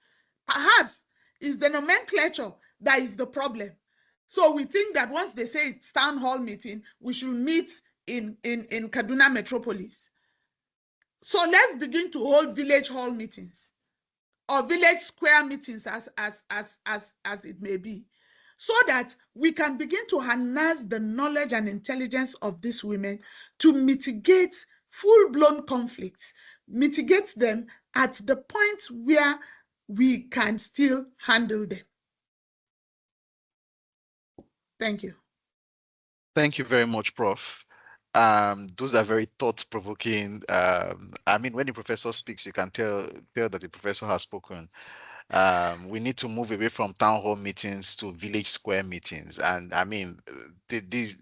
Perhaps it's the nomenclature that is the problem. So we think that once they say it's town hall meeting, we should meet in Kaduna metropolis. So let's begin to hold village hall meetings or village square meetings as it may be, so that we can begin to harness the knowledge and intelligence of these women to mitigate full-blown conflicts, mitigate them at the point where we can still handle them. Thank you. Thank you very much, Prof. Those are very thought-provoking. I mean, when the professor speaks, you can tell that the professor has spoken. We need to move away from town hall meetings to village square meetings. And I mean, these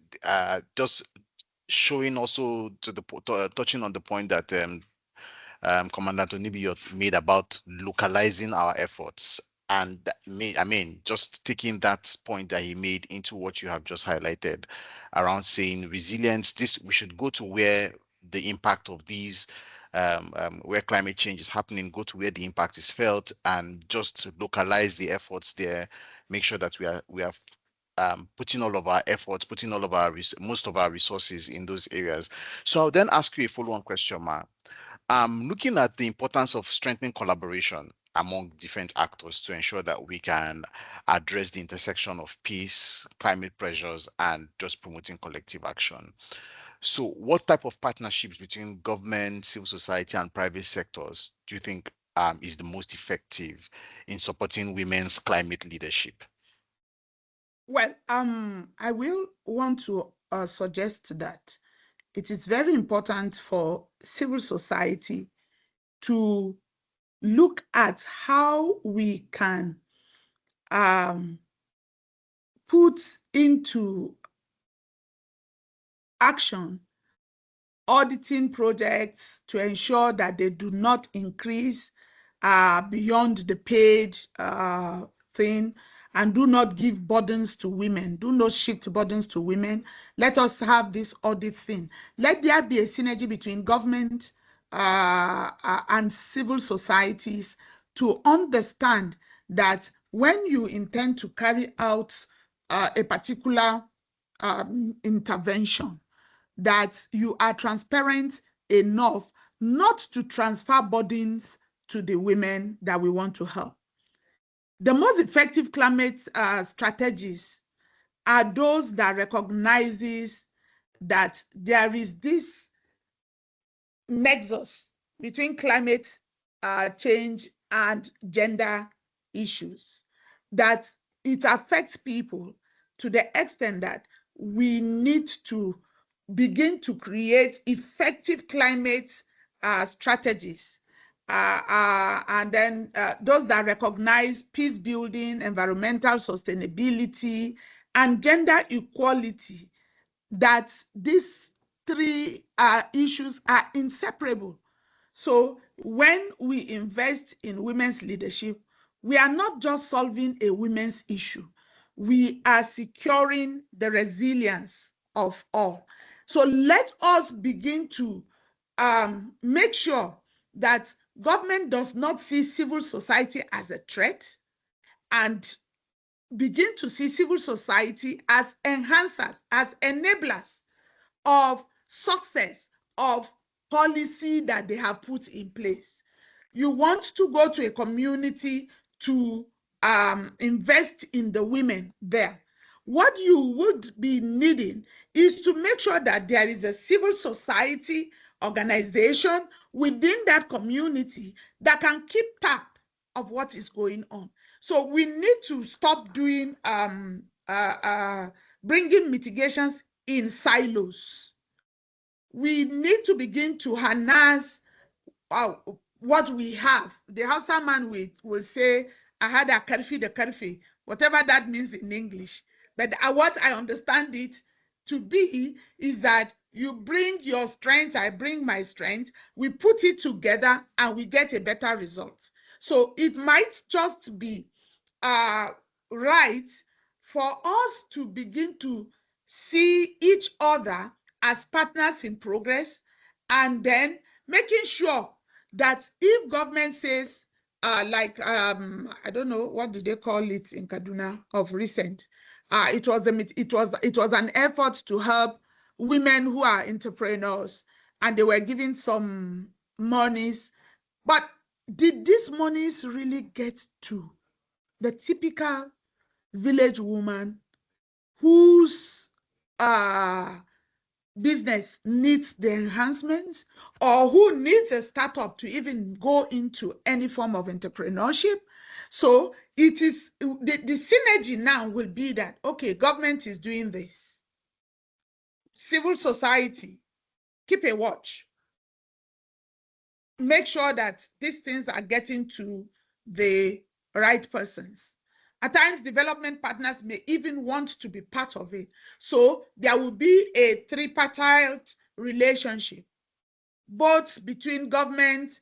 just showing also to the touching on the point that Commandant Onibiyot made about localizing our efforts. And I mean, just taking that point that he made into what you have just highlighted around saying resilience, we should go to where the impact of these, where climate change is happening, go to where the impact is felt, and just localize the efforts there, make sure that we are putting all of our efforts, putting all of our most of our resources in those areas. So I'll then ask you a follow-on question, Ma. Looking at the importance of strengthening collaboration among different actors to ensure that we can address the intersection of peace, climate pressures, and just promoting collective action. So what type of partnerships between government, civil society, and private sectors do you think is the most effective in supporting women's climate leadership? Well, I will want to suggest that it is very important for civil society to look at how we can put into action auditing projects to ensure that they do not increase beyond the paid thing, and do not give burdens to women, do not shift burdens to women. Let us have this audit thing. Let there be a synergy between government and civil societies to understand that when you intend to carry out a particular intervention, that you are transparent enough not to transfer burdens to the women that we want to help. The most effective climate strategies are those that recognizes that there is this nexus between climate change and gender issues, that it affects people to the extent that we need to begin to create effective climate strategies. And then those that recognize peace building, environmental sustainability, and gender equality, that these three issues are inseparable. So when we invest in women's leadership, we are not just solving a women's issue, we are securing the resilience of all. So let us begin to make sure that government does not see civil society as a threat, and begin to see civil society as enhancers, as enablers of success of policy that they have put in place. You want to go to a community to invest in the women there. what you would be needing is to make sure that there is a civil society organization within that community that can keep tab of what is going on. So we need to stop doing bringing mitigations in silos. We need to begin to harness what we have. The Hausa man will say, I had a karfi the karfi, whatever that means in English. But what I understand it to be is that you bring your strength, I bring my strength, we put it together and we get a better result. So it might just be right for us to begin to see each other as partners in progress, and then making sure that if government says, I don't know, what did they call it in Kaduna of recent? It was an effort to help women who are entrepreneurs, and they were giving some monies. But did these monies really get to the typical village woman whose business needs the enhancements, or who needs a startup to even go into any form of entrepreneurship? So it is the synergy now will be that, okay, government is doing this, civil society, keep a watch, make sure that these things are getting to the right persons. At times, development partners may even want to be part of it. So there will be a tripartite relationship, both between government,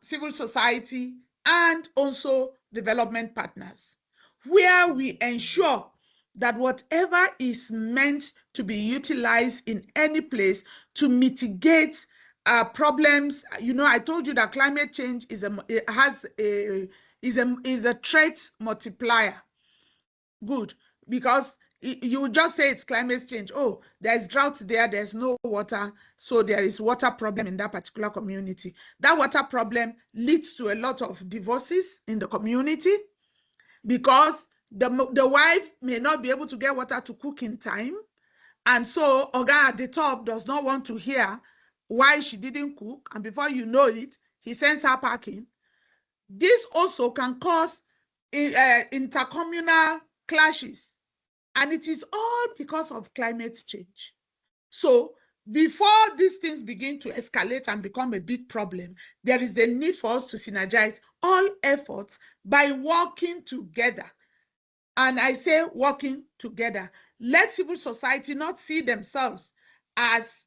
civil society, and also development partners, where we ensure that whatever is meant to be utilized in any place to mitigate problems. I told you that climate change is a threat multiplier. Good, because you just say it's climate change. Oh, there's drought there, there's no water, so there is water problem in that particular community. That water problem leads to a lot of divorces in the community, because the wife may not be able to get water to cook in time. And so Oga at the top does not want to hear why she didn't cook. And before you know it, he sends her packing. This also can cause intercommunal clashes. And it is all because of climate change. So before these things begin to escalate and become a big problem, there is the need for us to synergize all efforts by working together. And I say working together. Let civil society not see themselves as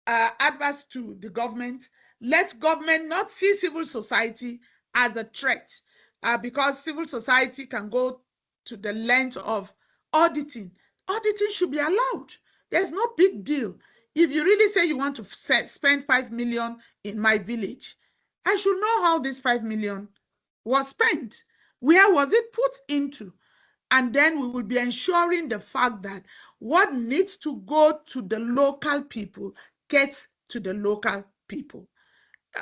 adverse to the government. Let government not see civil society as a threat, because civil society can go to the length of auditing. Auditing should be allowed. There's no big deal. If you really say you want to spend 5 million in my village, I should know how this 5 million was spent. Where was it put into? And then we will be ensuring the fact that what needs to go to the local people gets to the local people.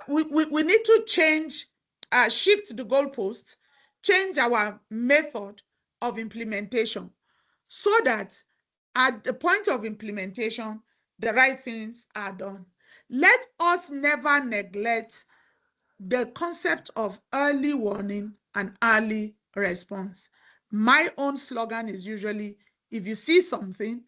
We need to shift the goalpost, change our method of implementation, so that at the point of implementation, the right things are done. Let us never neglect the concept of early warning and early response. My own slogan is usually, if you see something,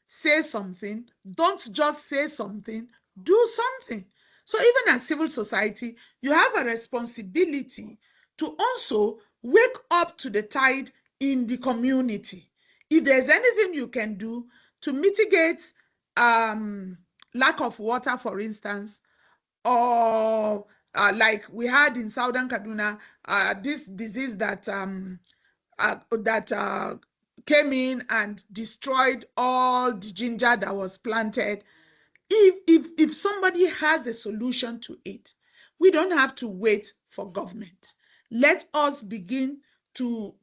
say something. Don't just say something, do something. So even as civil society, you have a responsibility to also wake up to the tide in the community. If there's anything you can do to mitigate lack of water, for instance, or like we had in Southern Kaduna, this disease that came in and destroyed all the ginger that was planted. If somebody has a solution to it, we don't have to wait for government. Let us begin to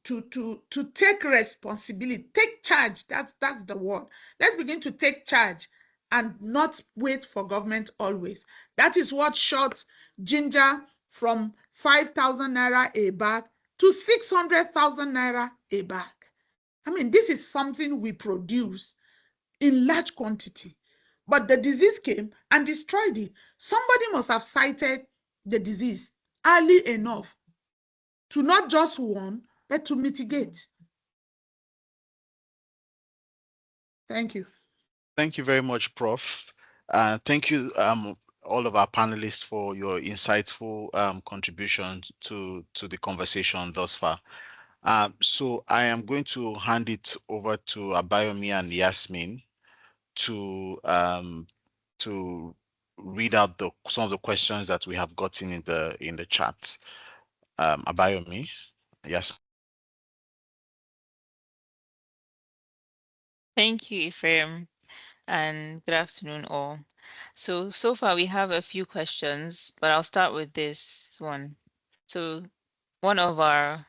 take responsibility, take charge. That's the word. Let's begin to take charge and not wait for government always. That is what shot ginger from 5,000 naira a bag to 600,000 naira a bag. I mean, this is something we produce in large quantity, but the disease came and destroyed it. Somebody must have cited the disease early enough to not just warn, but to mitigate. Thank you. Thank you very much, Prof. Thank you, all of our panelists, for your insightful contributions to the conversation thus far. So I am going to hand it over to Abayomi and Yasmin to read out some of the questions that we have gotten in the chat. Abayomi, yes. Thank you, Ephraim, and good afternoon, all. So far we have a few questions, but I'll start with this one. So one of our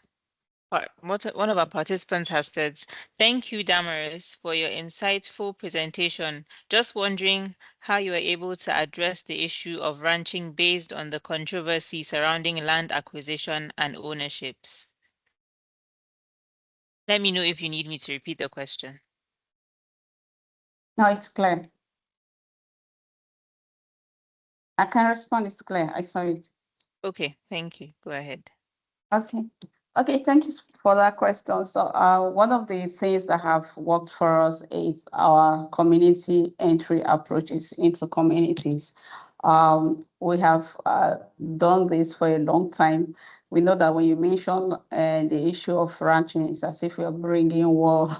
participants has said, "Thank you, Damaris, for your insightful presentation. Just wondering how you were able to address the issue of ranching based on the controversy surrounding land acquisition and ownerships." Let me know if you need me to repeat the question. No, it's clear. I can respond, it's clear. I saw it. Okay, thank you. Go ahead. Okay. Okay, thank you for that question. So one of the things that have worked for us is our community entry approaches into communities. We have done this for a long time. We know that when you mention the issue of ranching, it's as if you're bringing war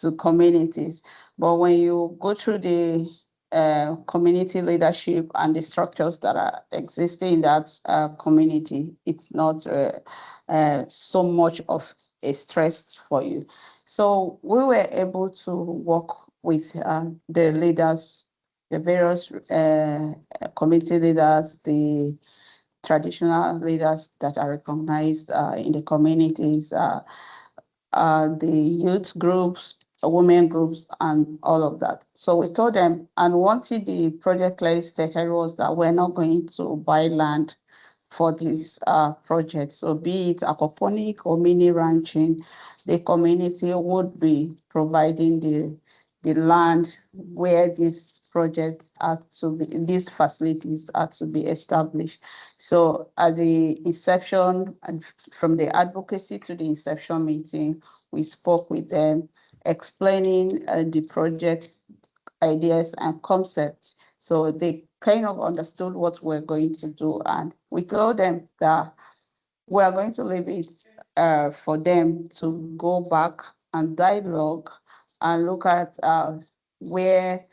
to communities. But when you go through the community leadership and the structures that are existing in that community, it's not so much of a stress for you. So we were able to work with the leaders, the various community leaders, the traditional leaders that are recognized in the communities, the youth groups, women groups, and all of that. So we told them, and one thing the project clearly stated was that we're not going to buy land for this project. So be it aquaponic or mini ranching, the community would be providing the land where these projects are to be, these facilities are to be established. So at the inception, and from the advocacy to the inception meeting, we spoke with them, explaining the project ideas and concepts. So they kind of understood what we're going to do. And we told them that we are going to leave it for them to go back and dialogue and look at where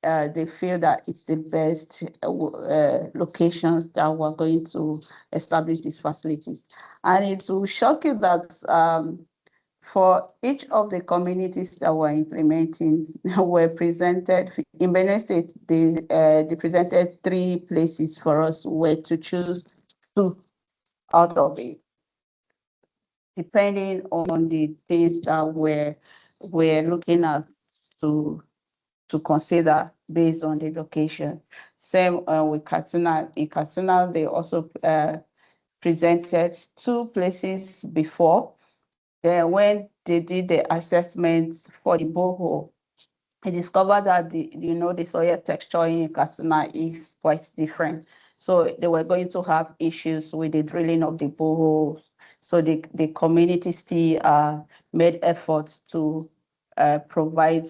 they feel that it's the best locations that we're going to establish these facilities. And it will shock you that for each of the communities that we're implementing were presented in Benue State, they presented 3 places for us where to choose 2 out of it, depending on the things that we're looking at to consider based on the location. Same with Katsina. In Katsina, they also presented 2 places before. Then when they did the assessments for the borehole, I discovered that the soil texture in Katsina is quite different. So they were going to have issues with the drilling of the boreholes. So the community still made efforts to provide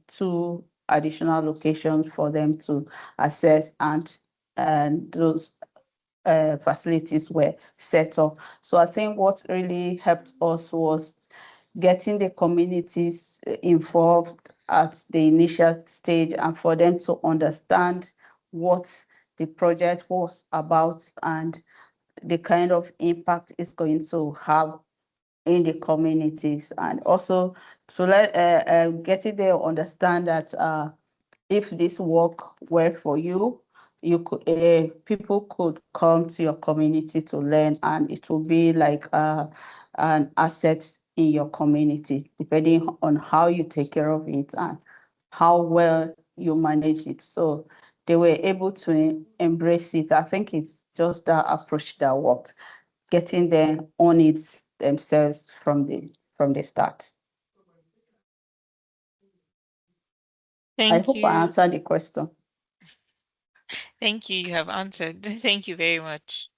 2 additional locations for them to assess, and those facilities were set up. So I think what really helped us was getting the communities involved at the initial stage and for them to understand what the project was about and the kind of impact it's going to have in the communities, and also to let getting them understand that if this work were for you, you could people could come to your community to learn, and it will be like an asset in your community, depending on how you take care of it and how well you manage it. So they were able to embrace it. I think it's just that approach that worked, getting them on it themselves from the start. I hope I answered the question. Thank you. You have answered. Thank you very much.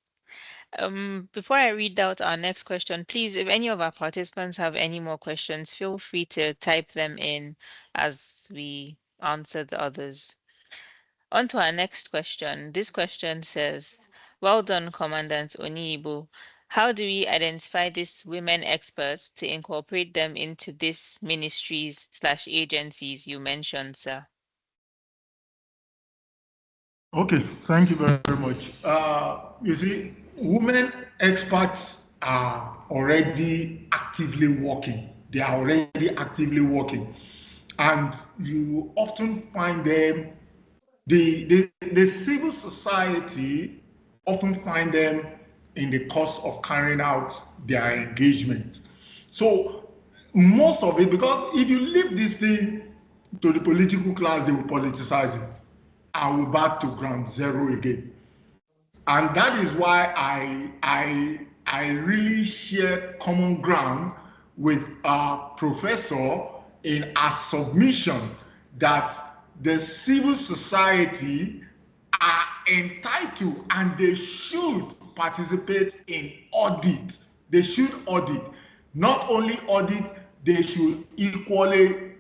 Before I read out our next question, please, if any of our participants have any more questions, feel free to type them in as we answer the others. On to our next question. This question says, well done, Commandant Oniibo. How do we identify these women experts to incorporate them into these ministries/agencies you mentioned, sir? Okay, thank you very much. You see, women experts are already actively working. They are already actively working. And you often find them, the civil society often find them in the course of carrying out their engagement. So most of it, because if you leave this thing to the political class, they will politicize it. And we're back to ground zero again. And that is why I really share common ground with our professor in our submission that the civil society are entitled and they should participate in audit. They should audit. Not only audit, they should equally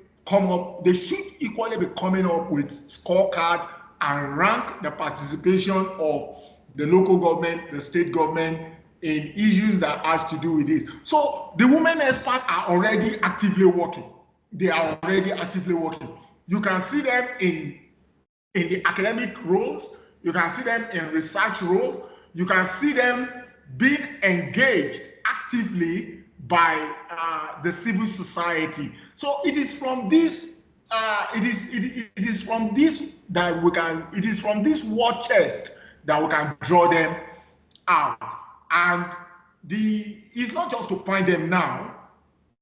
they should equally be coming up with scorecard and rank the participation of the local government, the state government in issues that has to do with this. So the women experts are already actively working. They are already actively working. You can see them in the academic roles, you can see them in research roles, you can see them being engaged actively by the civil society. So it is from this it is from this that we can, it is from this war chest that we can draw them out. And it's not just to find them now,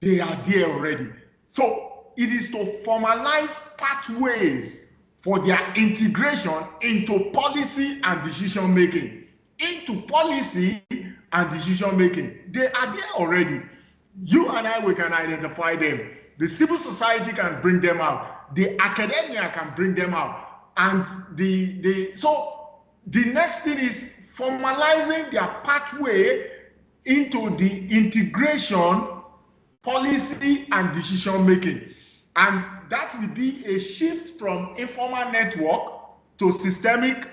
they are there already. So it is to formalize pathways for their integration into policy and decision making. Into policy and decision making. They are there already. You and I, we can identify them. The civil society can bring them out. The academia can bring them out. And so the next thing is formalizing their pathway into the integration, policy, and decision making. And that will be a shift from informal network to systemic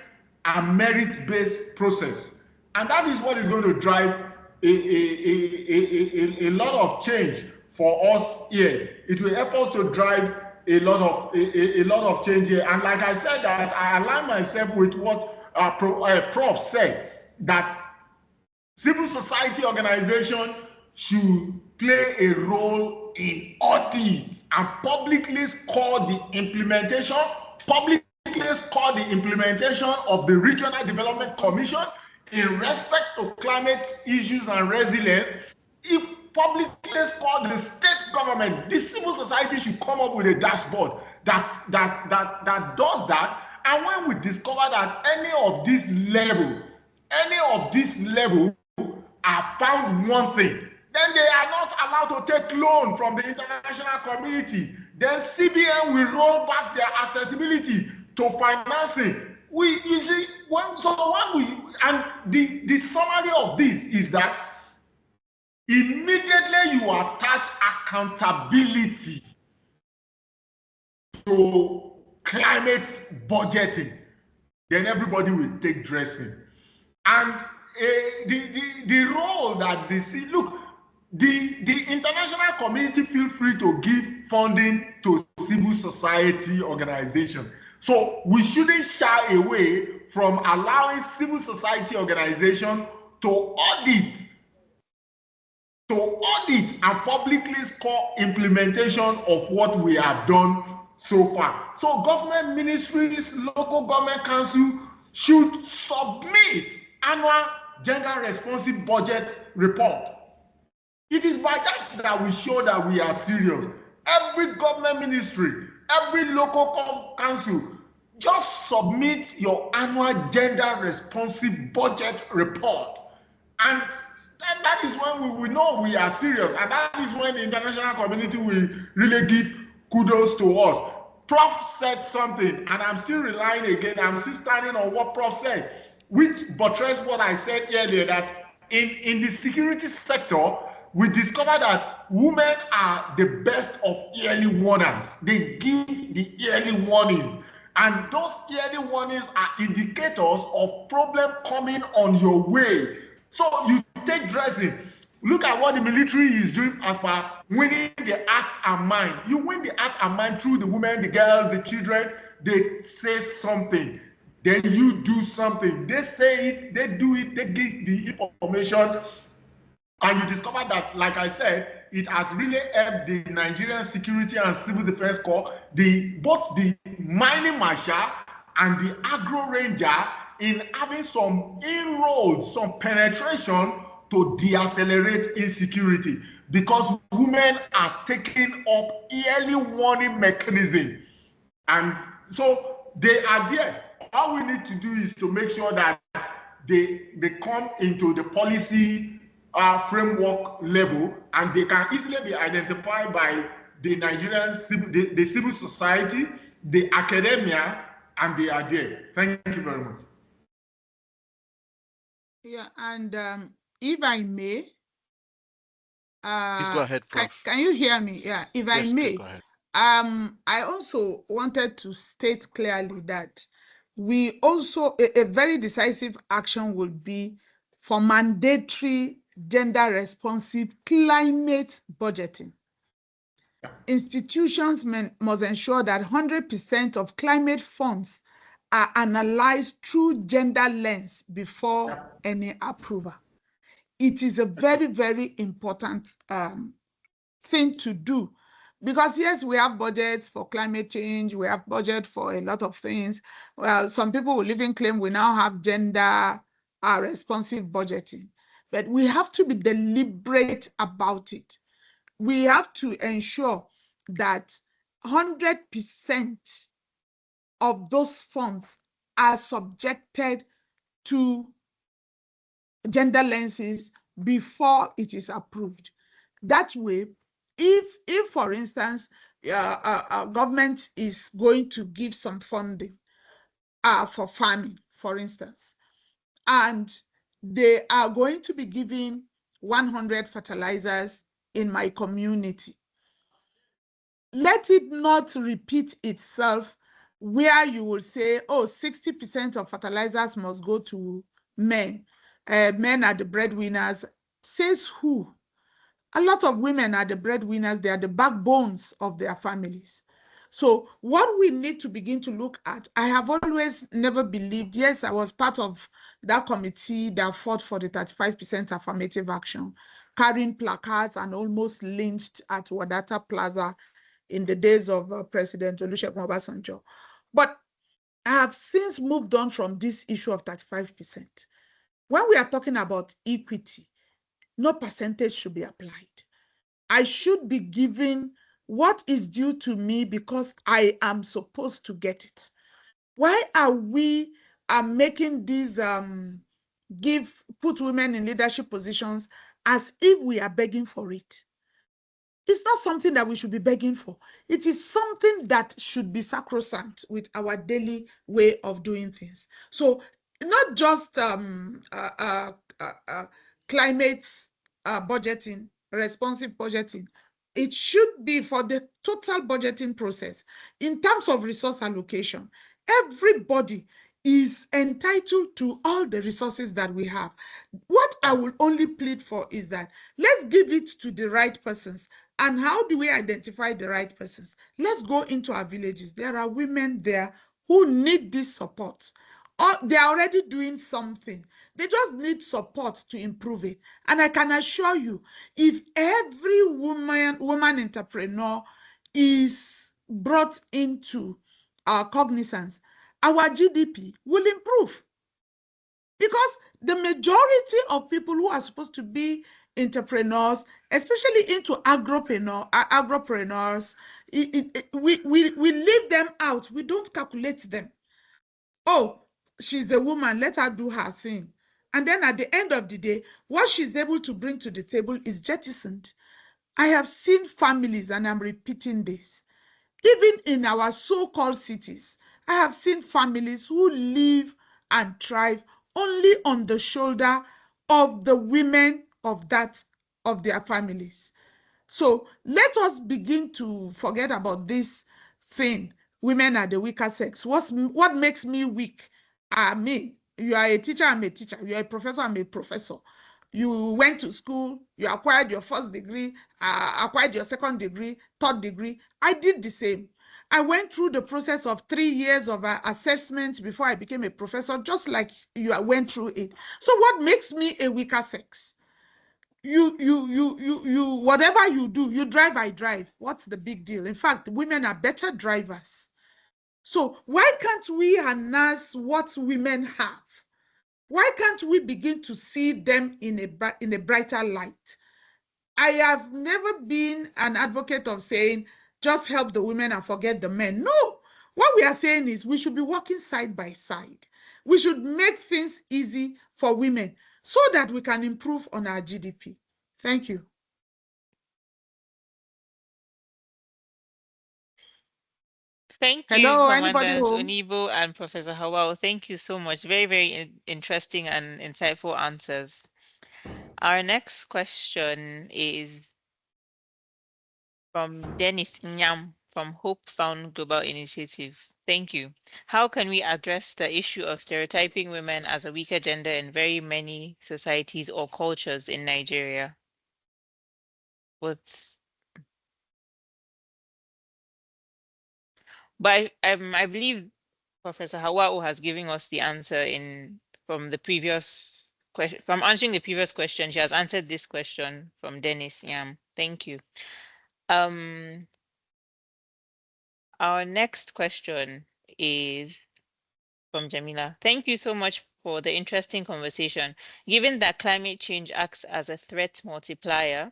and merit-based process. And that is what is going to drive a lot of change for us here. It will help us to drive a lot of change here. And like I said, that I align myself with what Prof said, that civil society organization should play a role in audit and publicly score the implementation, of the Regional Development Commission in respect to climate issues and resilience. If publicly score the state government, the civil society should come up with a dashboard that does that. And when we discover that any of these levels are found wanting, then they are not allowed to take loan from the international community. Then CBN will roll back their accessibility to financing. The summary of this is that immediately you attach accountability to climate budgeting, then everybody will take dressing. And the role that they see, look, the international community feel free to give funding to civil society organizations. So we shouldn't shy away from allowing civil society organizations to audit and publicly score implementation of what we have done so far. So government ministries, local government council should submit annual gender responsive budget report. It is by that we show that we are serious. Every government ministry, every local council, just submit your annual gender responsive budget report. And that is when we know we are serious. And that is when the international community will really give kudos to us. Prof said something, and I'm still relying again, I'm still standing on what Prof said, which buttressed what I said earlier, that in the security sector, we discovered that women are the best of early warners. They give the early warnings. And those early warnings are indicators of problem coming on your way. So you take dressing. Look at what the military is doing as per winning the heart and mind. You win the heart and mind through the women, the girls, the children. They say something. Then you do something. They say it, they do it, they give the information. And you discover that, like I said, it has really helped the Nigerian Security and Civil Defense Corps, both the mining marshal and the agro ranger, in having some inroads, some penetration to de-accelerate insecurity, because women are taking up early warning mechanism. And so they are there. All we need to do is to make sure that they come into the policy framework level, and they can easily be identified by the Nigerian the civil society, the academia, and they are there. Thank you very much. Yeah, and if I may, Please go ahead, Prof. Can you hear me? Yeah, if Yes, I may, please go ahead. I also wanted to state clearly that we also, a very decisive action would be for mandatory gender responsive climate budgeting. Institutions must ensure that 100% of climate funds are analyzed through gender lens before any approval. It is a very, very important thing to do, because yes, we have budgets for climate change, we have budget for a lot of things. Well, some people will even claim we now have gender responsive budgeting, but we have to be deliberate about it. We have to ensure that 100% of those funds are subjected to gender lenses before it is approved. That way, if for instance, government is going to give some funding for farming, for instance, and they are going to be giving 100 fertilizers in my community, let it not repeat itself where you will say, oh, 60% of fertilizers must go to men. Men are the breadwinners. Says who? A lot of women are the breadwinners. They are the backbones of their families. So what we need to begin to look at, I have always never believed, yes, I was part of that committee that fought for the 35% affirmative action, carrying placards and almost lynched at Wadata Plaza in the days of President Olusegun Obasanjo. But I have since moved on from this issue of 35%. When we are talking about equity, no percentage should be applied. I should be given what is due to me because I am supposed to get it. Why are we making these put women in leadership positions as if we are begging for it? It's not something that we should be begging for. It is something that should be sacrosanct with our daily way of doing things. So not just climate budgeting, responsive budgeting. It should be for the total budgeting process. In terms of resource allocation, everybody is entitled to all the resources that we have. What I will only plead for is that let's give it to the right persons. And how do we identify the right persons? Let's go into our villages. There are women there who need this support. Or they are already doing something. They just need support to improve it. And I can assure you, if every woman entrepreneur is brought into our cognizance, our GDP will improve. Because the majority of people who are supposed to be entrepreneurs, especially into agropreneurs, we leave them out. We don't calculate them. Oh, she's a woman, let her do her thing. And then at the end of the day, what she's able to bring to the table is jettisoned. I have seen families, and I'm repeating this, Even in our so-called cities, I have seen families who live and thrive only on the shoulder of the women of their families. So let us begin to forget about this thing. Women are the weaker sex. What makes me weak are me. You are a teacher, I'm a teacher. You are a professor, I'm a professor. You went to school, you acquired your first degree, acquired your second degree, third degree. I did the same. I went through the process of 3 years of assessment before I became a professor, just like you went through it. So what makes me a weaker sex? Whatever you do, you drive, I drive. What's the big deal? In fact, women are better drivers. So why can't we harness what women have? Why can't we begin to see them in a brighter light? I have never been an advocate of saying, just help the women and forget the men. No, what we are saying is we should be working side by side. We should make things easy for women so that we can improve on our GDP. Thank you. Thank you, Hello, anybody Commandant home? Onibo and Professor Hawao. Thank you so much. Very, very interesting and insightful answers. Our next question is from Dennis Nyam from Hope Found Global Initiative. Thank you. How can we address the issue of stereotyping women as a weaker gender in very many societies or cultures in Nigeria? What's But I believe Professor Hawao has given us the answer from the previous question. From answering the previous question, she has answered this question from Dennis Yam. Thank you. Our next question is from Jamila. Thank you so much for the interesting conversation. Given that climate change acts as a threat multiplier,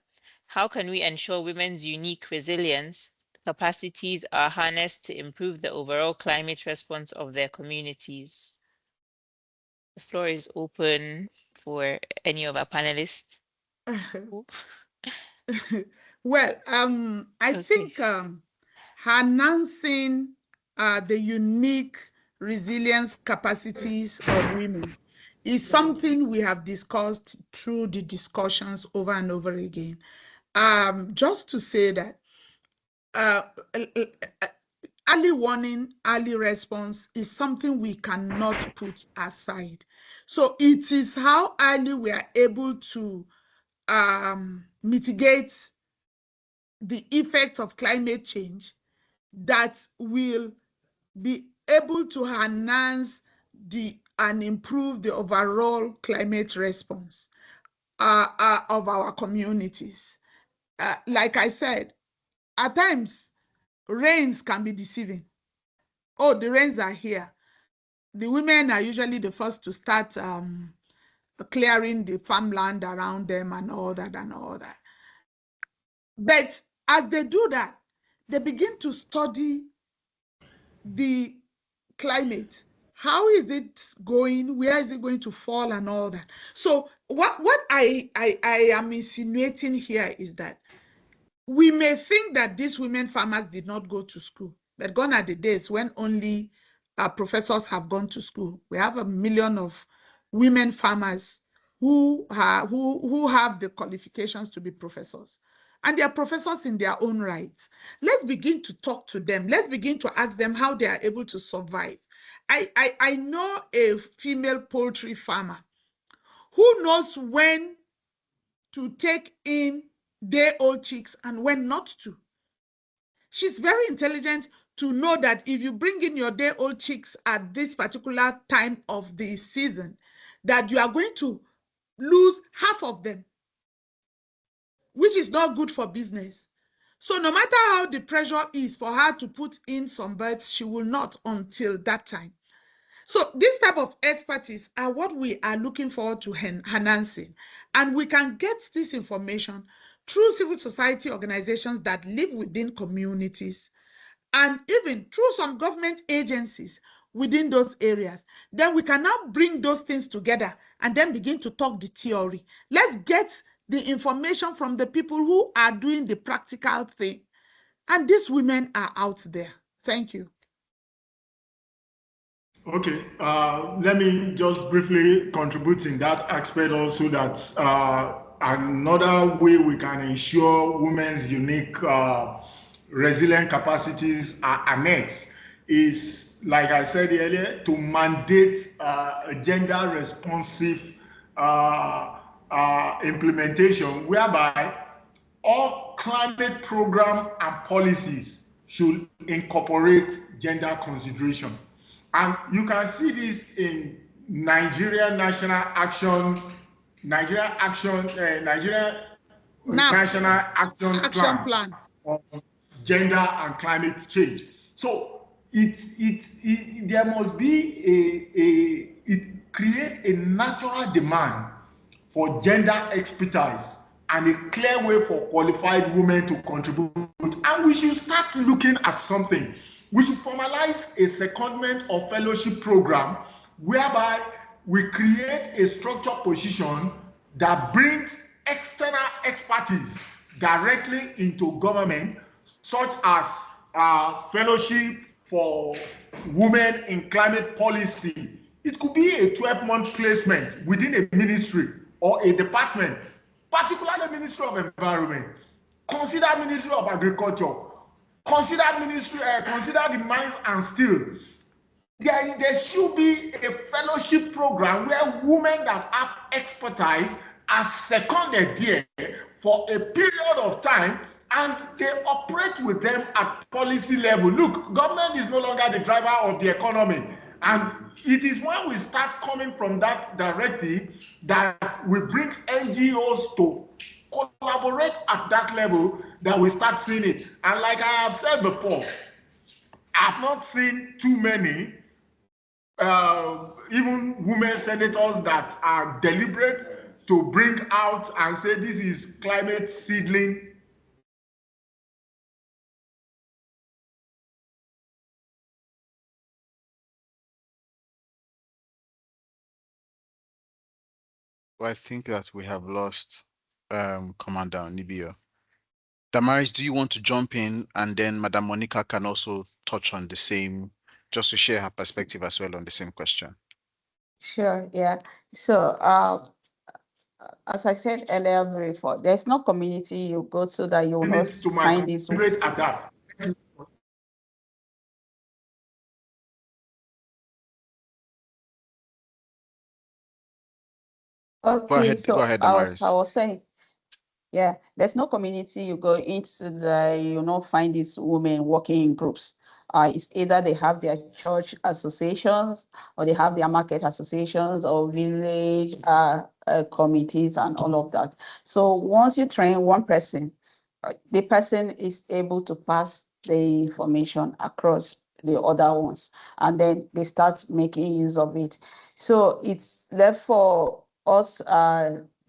how can we ensure women's unique resilience capacities are harnessed to improve the overall climate response of their communities? The floor is open for any of our panelists. Well, I Okay. think harnessing the unique resilience capacities of women is something we have discussed through the discussions over and over again. Just to say that early warning, early response is something we cannot put aside. So it is how early we are able to mitigate the effects of climate change that will be able to enhance and improve the overall climate response of our communities. Like I said, at times, rains can be deceiving. Oh, the rains are here. The women are usually the first to start clearing the farmland around them and all that and all that. But as they do that, they begin to study the climate. How is it going? Where is it going to fall and all that? So what I am insinuating here is that we may think that these women farmers did not go to school, but gone are the days when only professors have gone to school. We have 1 million of women farmers who have the qualifications to be professors. And they are professors in their own rights. Let's begin to talk to them. Let's begin to ask them how they are able to survive. I know a female poultry farmer who knows when to take in day-old chicks and when not to. She's very intelligent to know that if you bring in your day-old chicks at this particular time of the season, that you are going to lose half of them, which is not good for business. So no matter how the pressure is for her to put in some birds, she will not until that time. So this type of expertise are what we are looking forward to enhancing. And we can get this information through civil society organizations that live within communities and even through some government agencies within those areas. Then we can now bring those things together and then begin to talk the theory. Let's get the information from the people who are doing the practical thing. And these women are out there. Thank you. Okay, let me just briefly contribute in that aspect also that another way we can ensure women's unique resilient capacities are met is, like I said earlier, to mandate a gender responsive implementation whereby all climate program and policies should incorporate gender consideration. And you can see this in Nigeria National Action, Nigeria National Action Plan on Gender and Climate Change. So there must be it creates a natural demand for gender expertise and a clear way for qualified women to contribute. And we should start looking at something. We should formalize a secondment or fellowship program whereby we create a structured position that brings external expertise directly into government, such as fellowship for women in climate policy. It could be a 12-month placement within a ministry or a department, particularly the Ministry of Environment. Consider Ministry of Agriculture. Consider the Mines and Steel. There should be a fellowship program where women that have expertise are seconded there for a period of time, and they operate with them at policy level. Look, government is no longer the driver of the economy, and it is when we start coming from that directive that we bring NGOs to collaborate at that level that we start seeing it. And like I have said before, I've not seen too many even women senators that are deliberate to bring out and say this is climate seedling. Well, I think that we have lost Commander Nibio. Damaris, do you want to jump in, and then Madam Monica can also touch on the same, just to share her perspective as well on the same question? Sure, yeah. So, as I said earlier before, there's no community you go to that you will not find this. At that. Okay, go ahead, Damaris. I was saying, yeah, there's no community you go into that you not find these women working in groups. It's either they have their church associations, or they have their market associations, or village committees and all of that. So once you train one person, the person is able to pass the information across the other ones, and then they start making use of it. So it's left for us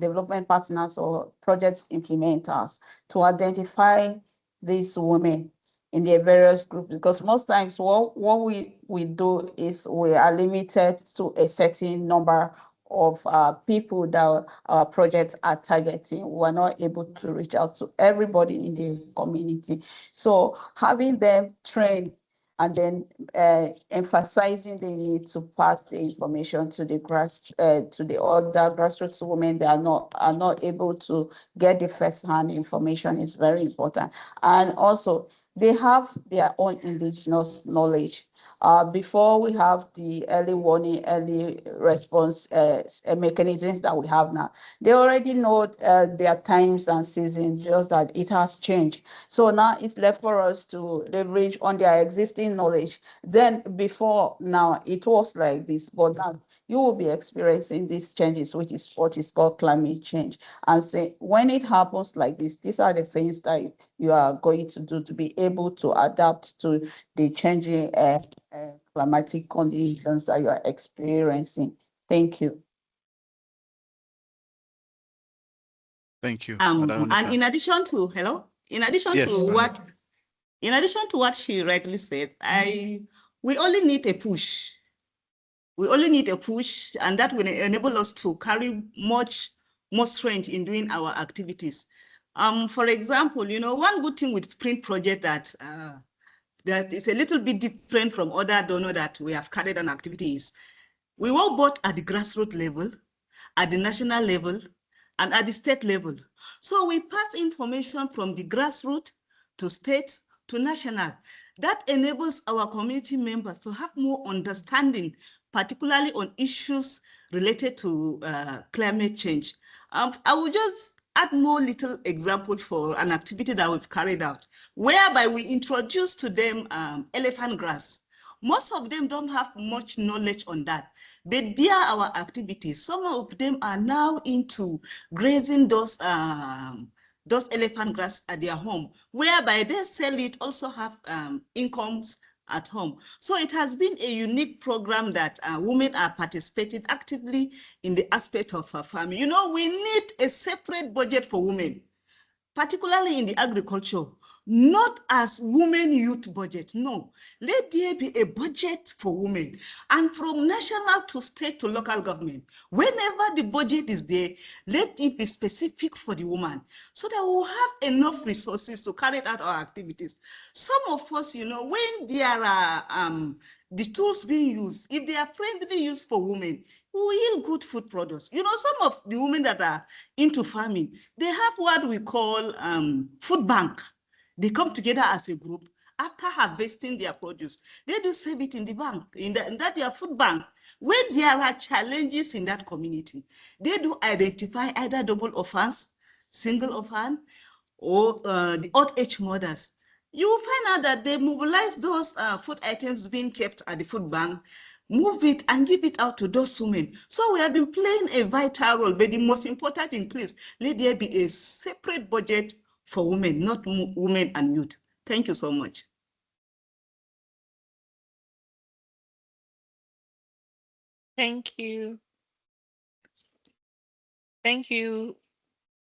development partners or project implementers to identify these women in their various groups, because most times what we do is we are limited to a certain number of people that our projects are targeting. We're not able to reach out to everybody in the community. So having them trained and then emphasizing the need to pass the information to the other grassroots women that are not able to get the first-hand information is very important. And also, they have their own indigenous knowledge. Before we have the early warning, early response mechanisms that we have now, they already know their times and seasons, just that it has changed. So now it's left for us to leverage on their existing knowledge. Then before now, it was like this, but now you will be experiencing these changes, which is what is called climate change. And say, when it happens like this, these are the things that you are going to do to be able to adapt to the changing climatic conditions that you are experiencing. Thank you. Thank you. And in addition to what she rightly said, we only need a push. We only need a push, and that will enable us to carry much more strength in doing our activities. For example, one good thing with Sprint project that is a little bit different from other donor that we have carried on activities. We work both at the grassroots level, at the national level, and at the state level. So we pass information from the grassroots to state to national. That enables our community members to have more understanding, particularly on issues related to climate change. I will just add more little example for an activity that we've carried out, whereby we introduce to them elephant grass. Most of them don't have much knowledge on that. But via our activities, some of them are now into grazing those elephant grass at their home, whereby they sell it, also have incomes at home. So it has been a unique program that women are participating actively in the aspect of farming. We need a separate budget for women, particularly in the agriculture, not as women youth budget. No, let there be a budget for women, and from national to state to local government. Whenever the budget is there, let it be specific for the woman, so that we'll have enough resources to carry out our activities. Some of us, when there are the tools being used, if they are friendly used for women, we yield good food products. Some of the women that are into farming, they have what we call food bank. They come together as a group. After harvesting their produce, they do save it in the bank, in that their food bank. When there are challenges in that community, they do identify either double orphans, single orphan, or the odd age mothers. You will find out that they mobilize those food items being kept at the food bank, move it and give it out to those women. So we have been playing a vital role, but the most important thing, please, let there be a separate budget for women, not women and youth. Thank you so much. Thank you. Thank you,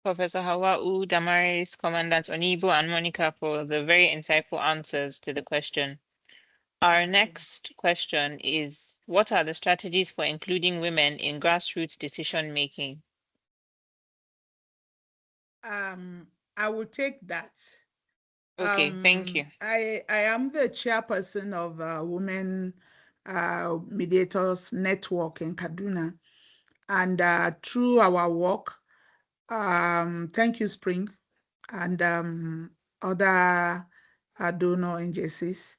Professor Hawa'u, Damaris, Commandant Onibo, and Monica for the very insightful answers to the question. Our next question is, what are the strategies for including women in grassroots decision making? I will take that. Okay, thank you. I am the chairperson of Women Mediators Network in Kaduna, and through our work, thank you, Spring, and other donor agencies,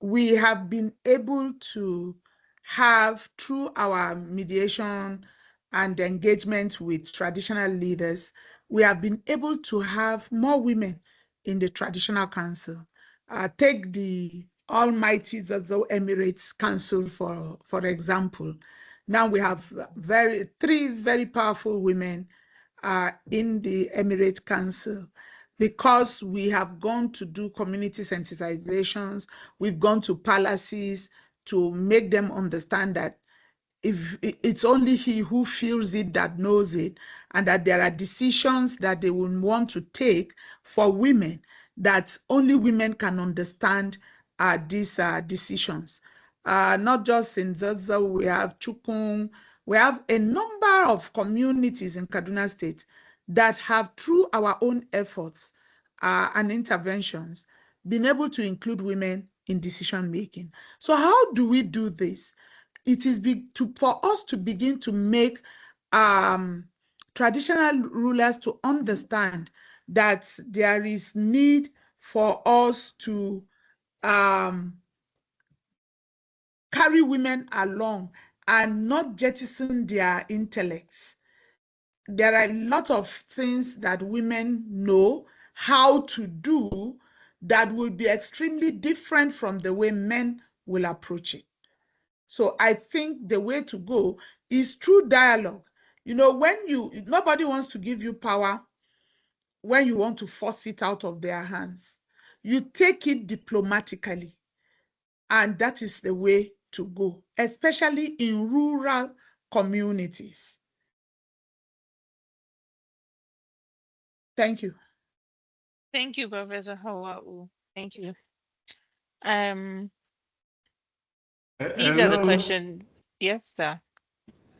we have been able to have, through our mediation and engagement with traditional leaders, we have been able to have more women in the traditional council. Take the Almighty Zazo Emirates Council, for example. Now we have three very powerful women in the Emirate Council, because we have gone to do community sensitizations, we've gone to palaces to make them understand that if it's only he who feels it that knows it, and that there are decisions that they will want to take for women, that only women can understand these decisions. Not just in Zaza, we have Chukung, we have a number of communities in Kaduna State that have, through our own efforts and interventions, been able to include women in decision making. So how do we do this? It is for us to begin to make traditional rulers to understand that there is need for us to carry women along and not jettison their intellects. There are a lot of things that women know how to do that will be extremely different from the way men will approach it. So I think the way to go is through dialogue. When nobody wants to give you power when you want to force it out of their hands. You take it diplomatically, and that is the way to go, especially in rural communities. Thank you. Thank you, Professor Hawa'u. Thank you. These are the Hello. questions. Yes, sir.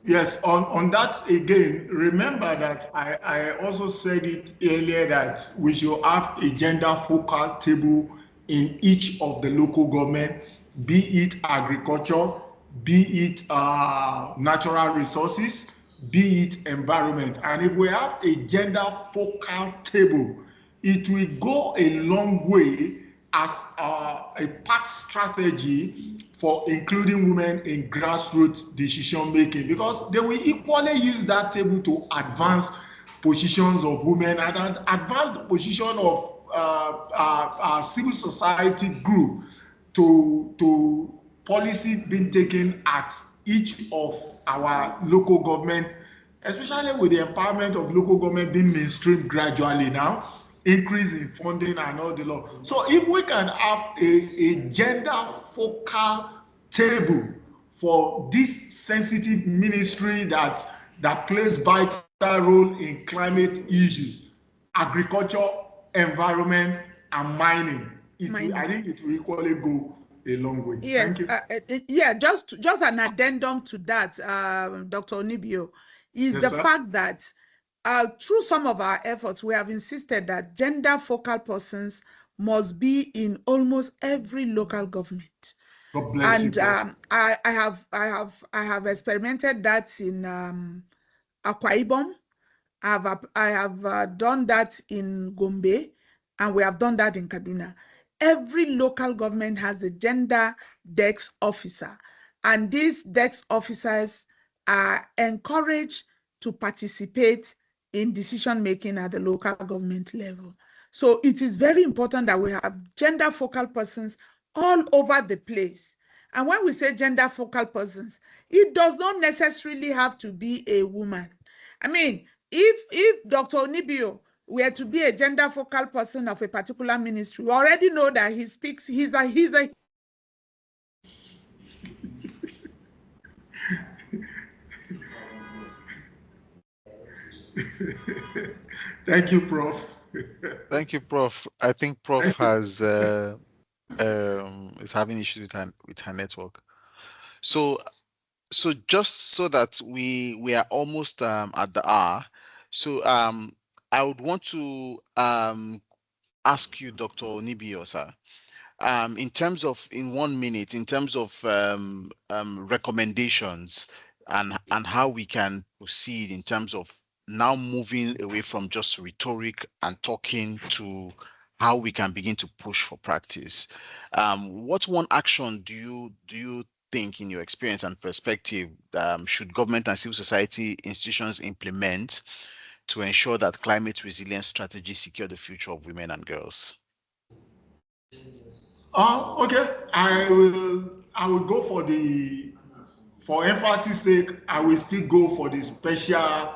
Yes, on that again, remember that I also said it earlier that we should have a gender focal table in each of the local government, be it agriculture, be it natural resources, be it environment. And if we have a gender focal table, it will go a long way as a part strategy for including women in grassroots decision making, because they will equally use that table to advance positions of women and advance the position of civil society group to policies being taken at each of our local government, especially with the empowerment of local government being mainstream gradually now, increase in funding and all the law. So if we can have a gender focal table for this sensitive ministry that plays vital role in climate issues, agriculture, environment, and mining, I think it will equally go a long way. Yes, Thank you. yeah, just an addendum to that, Dr. Onibio, is Yes, the sir. fact that through some of our efforts, we have insisted that gender focal persons must be in almost every local government. God bless you, And bro. I have experimented that in Akwa Ibom. I have done that in Gombe, and we have done that in Kaduna. Every local government has a gender desk officer, and these desk officers are encouraged to participate in decision making at the local government level. So it is very important that we have gender focal persons all over the place. And when we say gender focal persons, it does not necessarily have to be a woman. I mean, if Dr. Onibio were to be a gender focal person of a particular ministry, we already know that he speaks, he's a Thank you, Prof. Thank you, Prof. I think Prof Thank you. has is having issues with her network. So just so that we are almost at the hour. So I would want to ask you, Dr. Onibio, sir, in terms of, in 1 minute, in terms of recommendations and how we can proceed in terms of now moving away from just rhetoric and talking to how we can begin to push for practice. What one action do you think, in your experience and perspective, should government and civil society institutions implement to ensure that climate resilience strategies secure the future of women and girls? Okay. I will go for emphasis sake, I will still go for the special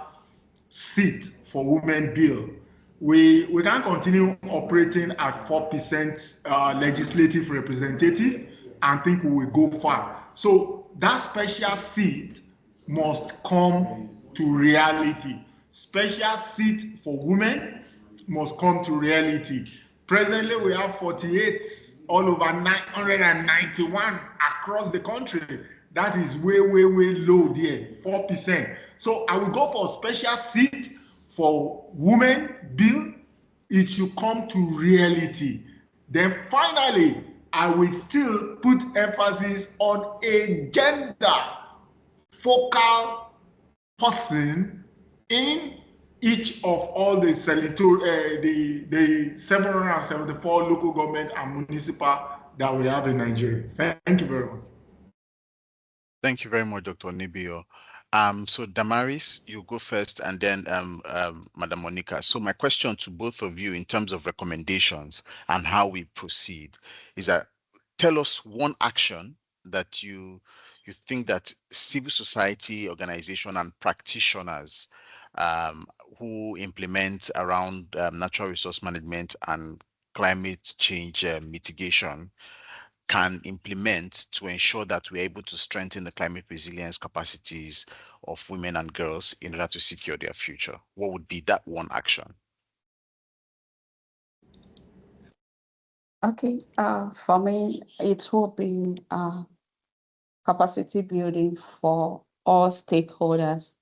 seat for women bill. We can't continue operating at 4% legislative representative and think we will go far. So that special seat must come to reality. Special seat for women must come to reality. Presently, we have 48 all over 991 across the country. That is way, way, way low there, 4%. So I will go for a special seat for women bill. It should come to reality. Then finally, I will still put emphasis on a gender focal person in each of all the the 774 local government and municipal that we have in Nigeria. Thank you very much. Thank you very much, Dr. Nibio. So Damaris, you go first, and then Madam Monica. So my question to both of you in terms of recommendations and how we proceed is that, tell us one action that you think that civil society organization and practitioners um, who implement around natural resource management and climate change mitigation can implement to ensure that we're able to strengthen the climate resilience capacities of women and girls in order to secure their future? What would be that one action? Okay, for me, it will be capacity building for all stakeholders,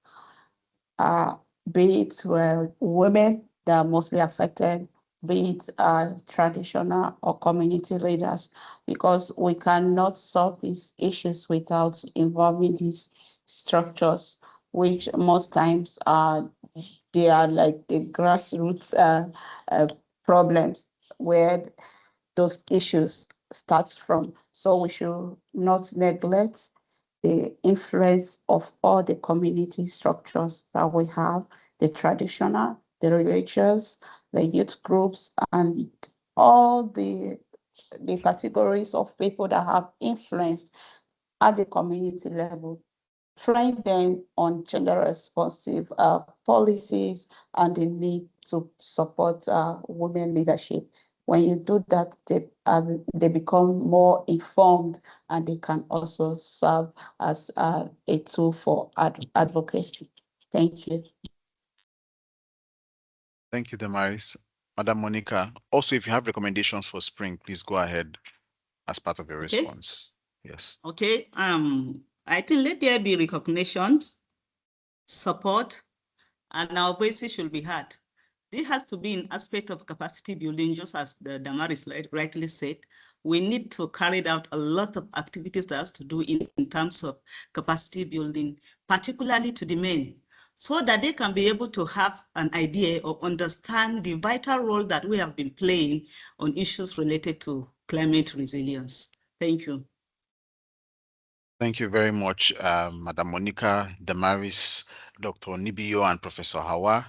be it women that are mostly affected, be it traditional or community leaders, because we cannot solve these issues without involving these structures, which most times they are like the grassroots problems where those issues start from. So we should not neglect the influence of all the community structures that we have, the traditional, the religious, the youth groups, and all the categories of people that have influence at the community level. Train them on gender responsive policies and the need to support women leadership. When you do that, they become more informed and they can also serve as a tool for advocacy. Thank you. Thank you, Damaris. Madam Monica, also, if you have recommendations for spring, please go ahead as part of your response. Yes. Okay. I think let there be recognition, support, and our voices should be heard. This has to be an aspect of capacity building, just as the Damaris rightly said. We need to carry out a lot of activities that has to do in terms of capacity building, particularly to the men, so that they can be able to have an idea or understand the vital role that we have been playing on issues related to climate resilience. Thank you. Thank you very much, Madam Monica, Damaris, Dr. Nibio, and Professor Hawa,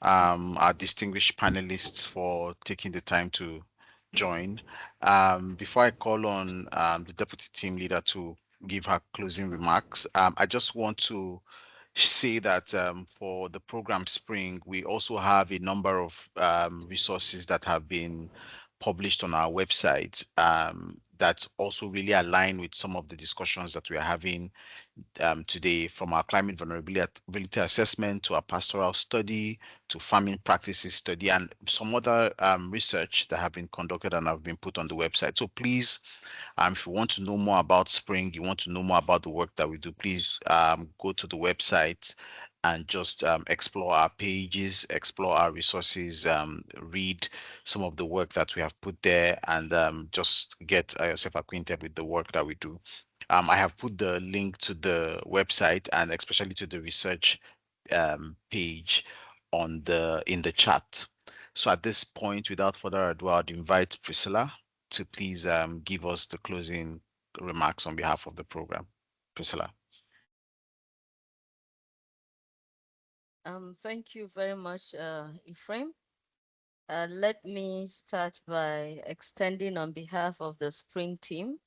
our distinguished panelists, for taking the time to join. Before I call on the Deputy Team Leader to give her closing remarks, I just want to say that for the program Spring, we also have a number of resources that have been published on our website that also really align with some of the discussions that we are having today, from our climate vulnerability assessment to our pastoral study to farming practices study and some other research that have been conducted and have been put on the website. So please, if you want to know more about Spring, you want to know more about the work that we do, please go to the website and just explore our pages, explore our resources, read some of the work that we have put there, and just get yourself acquainted with the work that we do. I have put the link to the website and especially to the research page in the chat. So at this point, without further ado, I'd invite Priscilla to please give us the closing remarks on behalf of the program. Priscilla. Thank you very much, Ephraim. Let me start by extending on behalf of the Spring team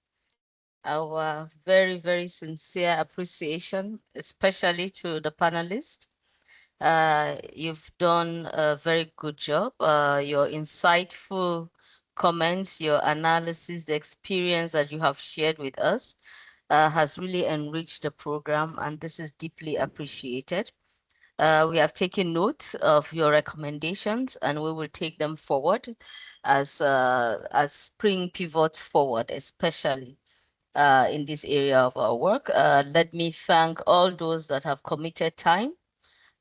our very, very sincere appreciation, especially to the panelists. You've done a very good job. Your insightful comments, your analysis, the experience that you have shared with us has really enriched the program, and this is deeply appreciated. We have taken notes of your recommendations, and we will take them forward as Spring pivots forward, especially in this area of our work. Let me thank all those that have committed time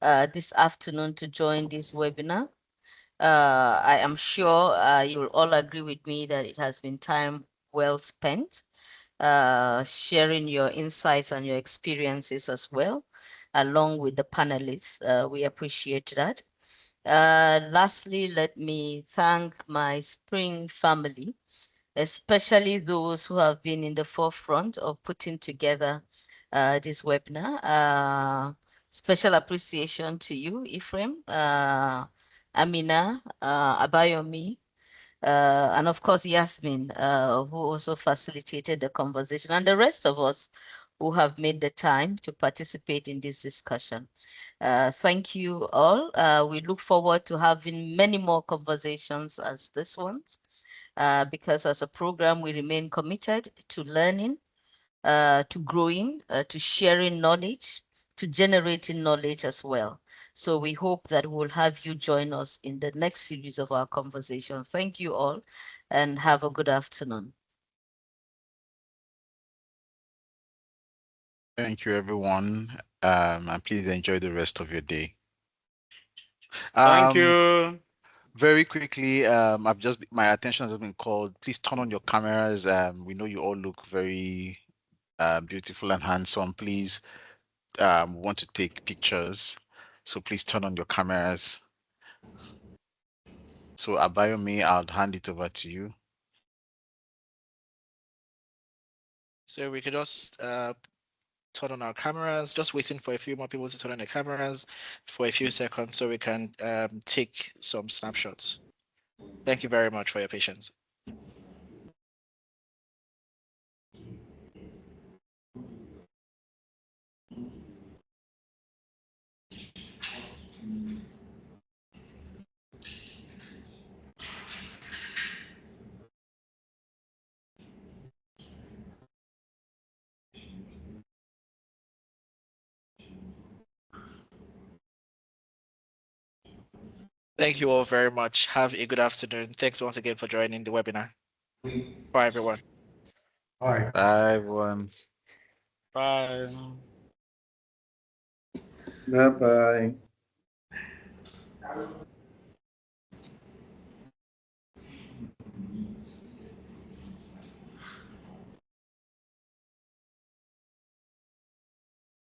this afternoon to join this webinar. I am sure you will all agree with me that it has been time well spent sharing your insights and your experiences as well, along with the panelists. We appreciate that. Lastly, let me thank my Spring family, especially those who have been in the forefront of putting together this webinar. Special appreciation to you, Ephraim, Amina, Abayomi, and of course, Yasmin, who also facilitated the conversation, and the rest of us who have made the time to participate in this discussion. Thank you all. We look forward to having many more conversations as this ones, because as a program, we remain committed to learning, to growing, to sharing knowledge, to generating knowledge as well. So we hope that we'll have you join us in the next series of our conversation. Thank you all and have a good afternoon. Thank you, everyone. And please enjoy the rest of your day. Thank you. Very quickly, my attention has been called. Please turn on your cameras. We know you all look very beautiful and handsome. Please, we want to take pictures. So please turn on your cameras. So Abayomi, I'll hand it over to you. So we could just turn on our cameras, just waiting for a few more people to turn on their cameras for a few seconds so we can take some snapshots. Thank you very much for your patience. Thank you all very much. Have a good afternoon. Thanks once again for joining the webinar. Bye, everyone. Bye. Bye, everyone. Bye. Bye bye.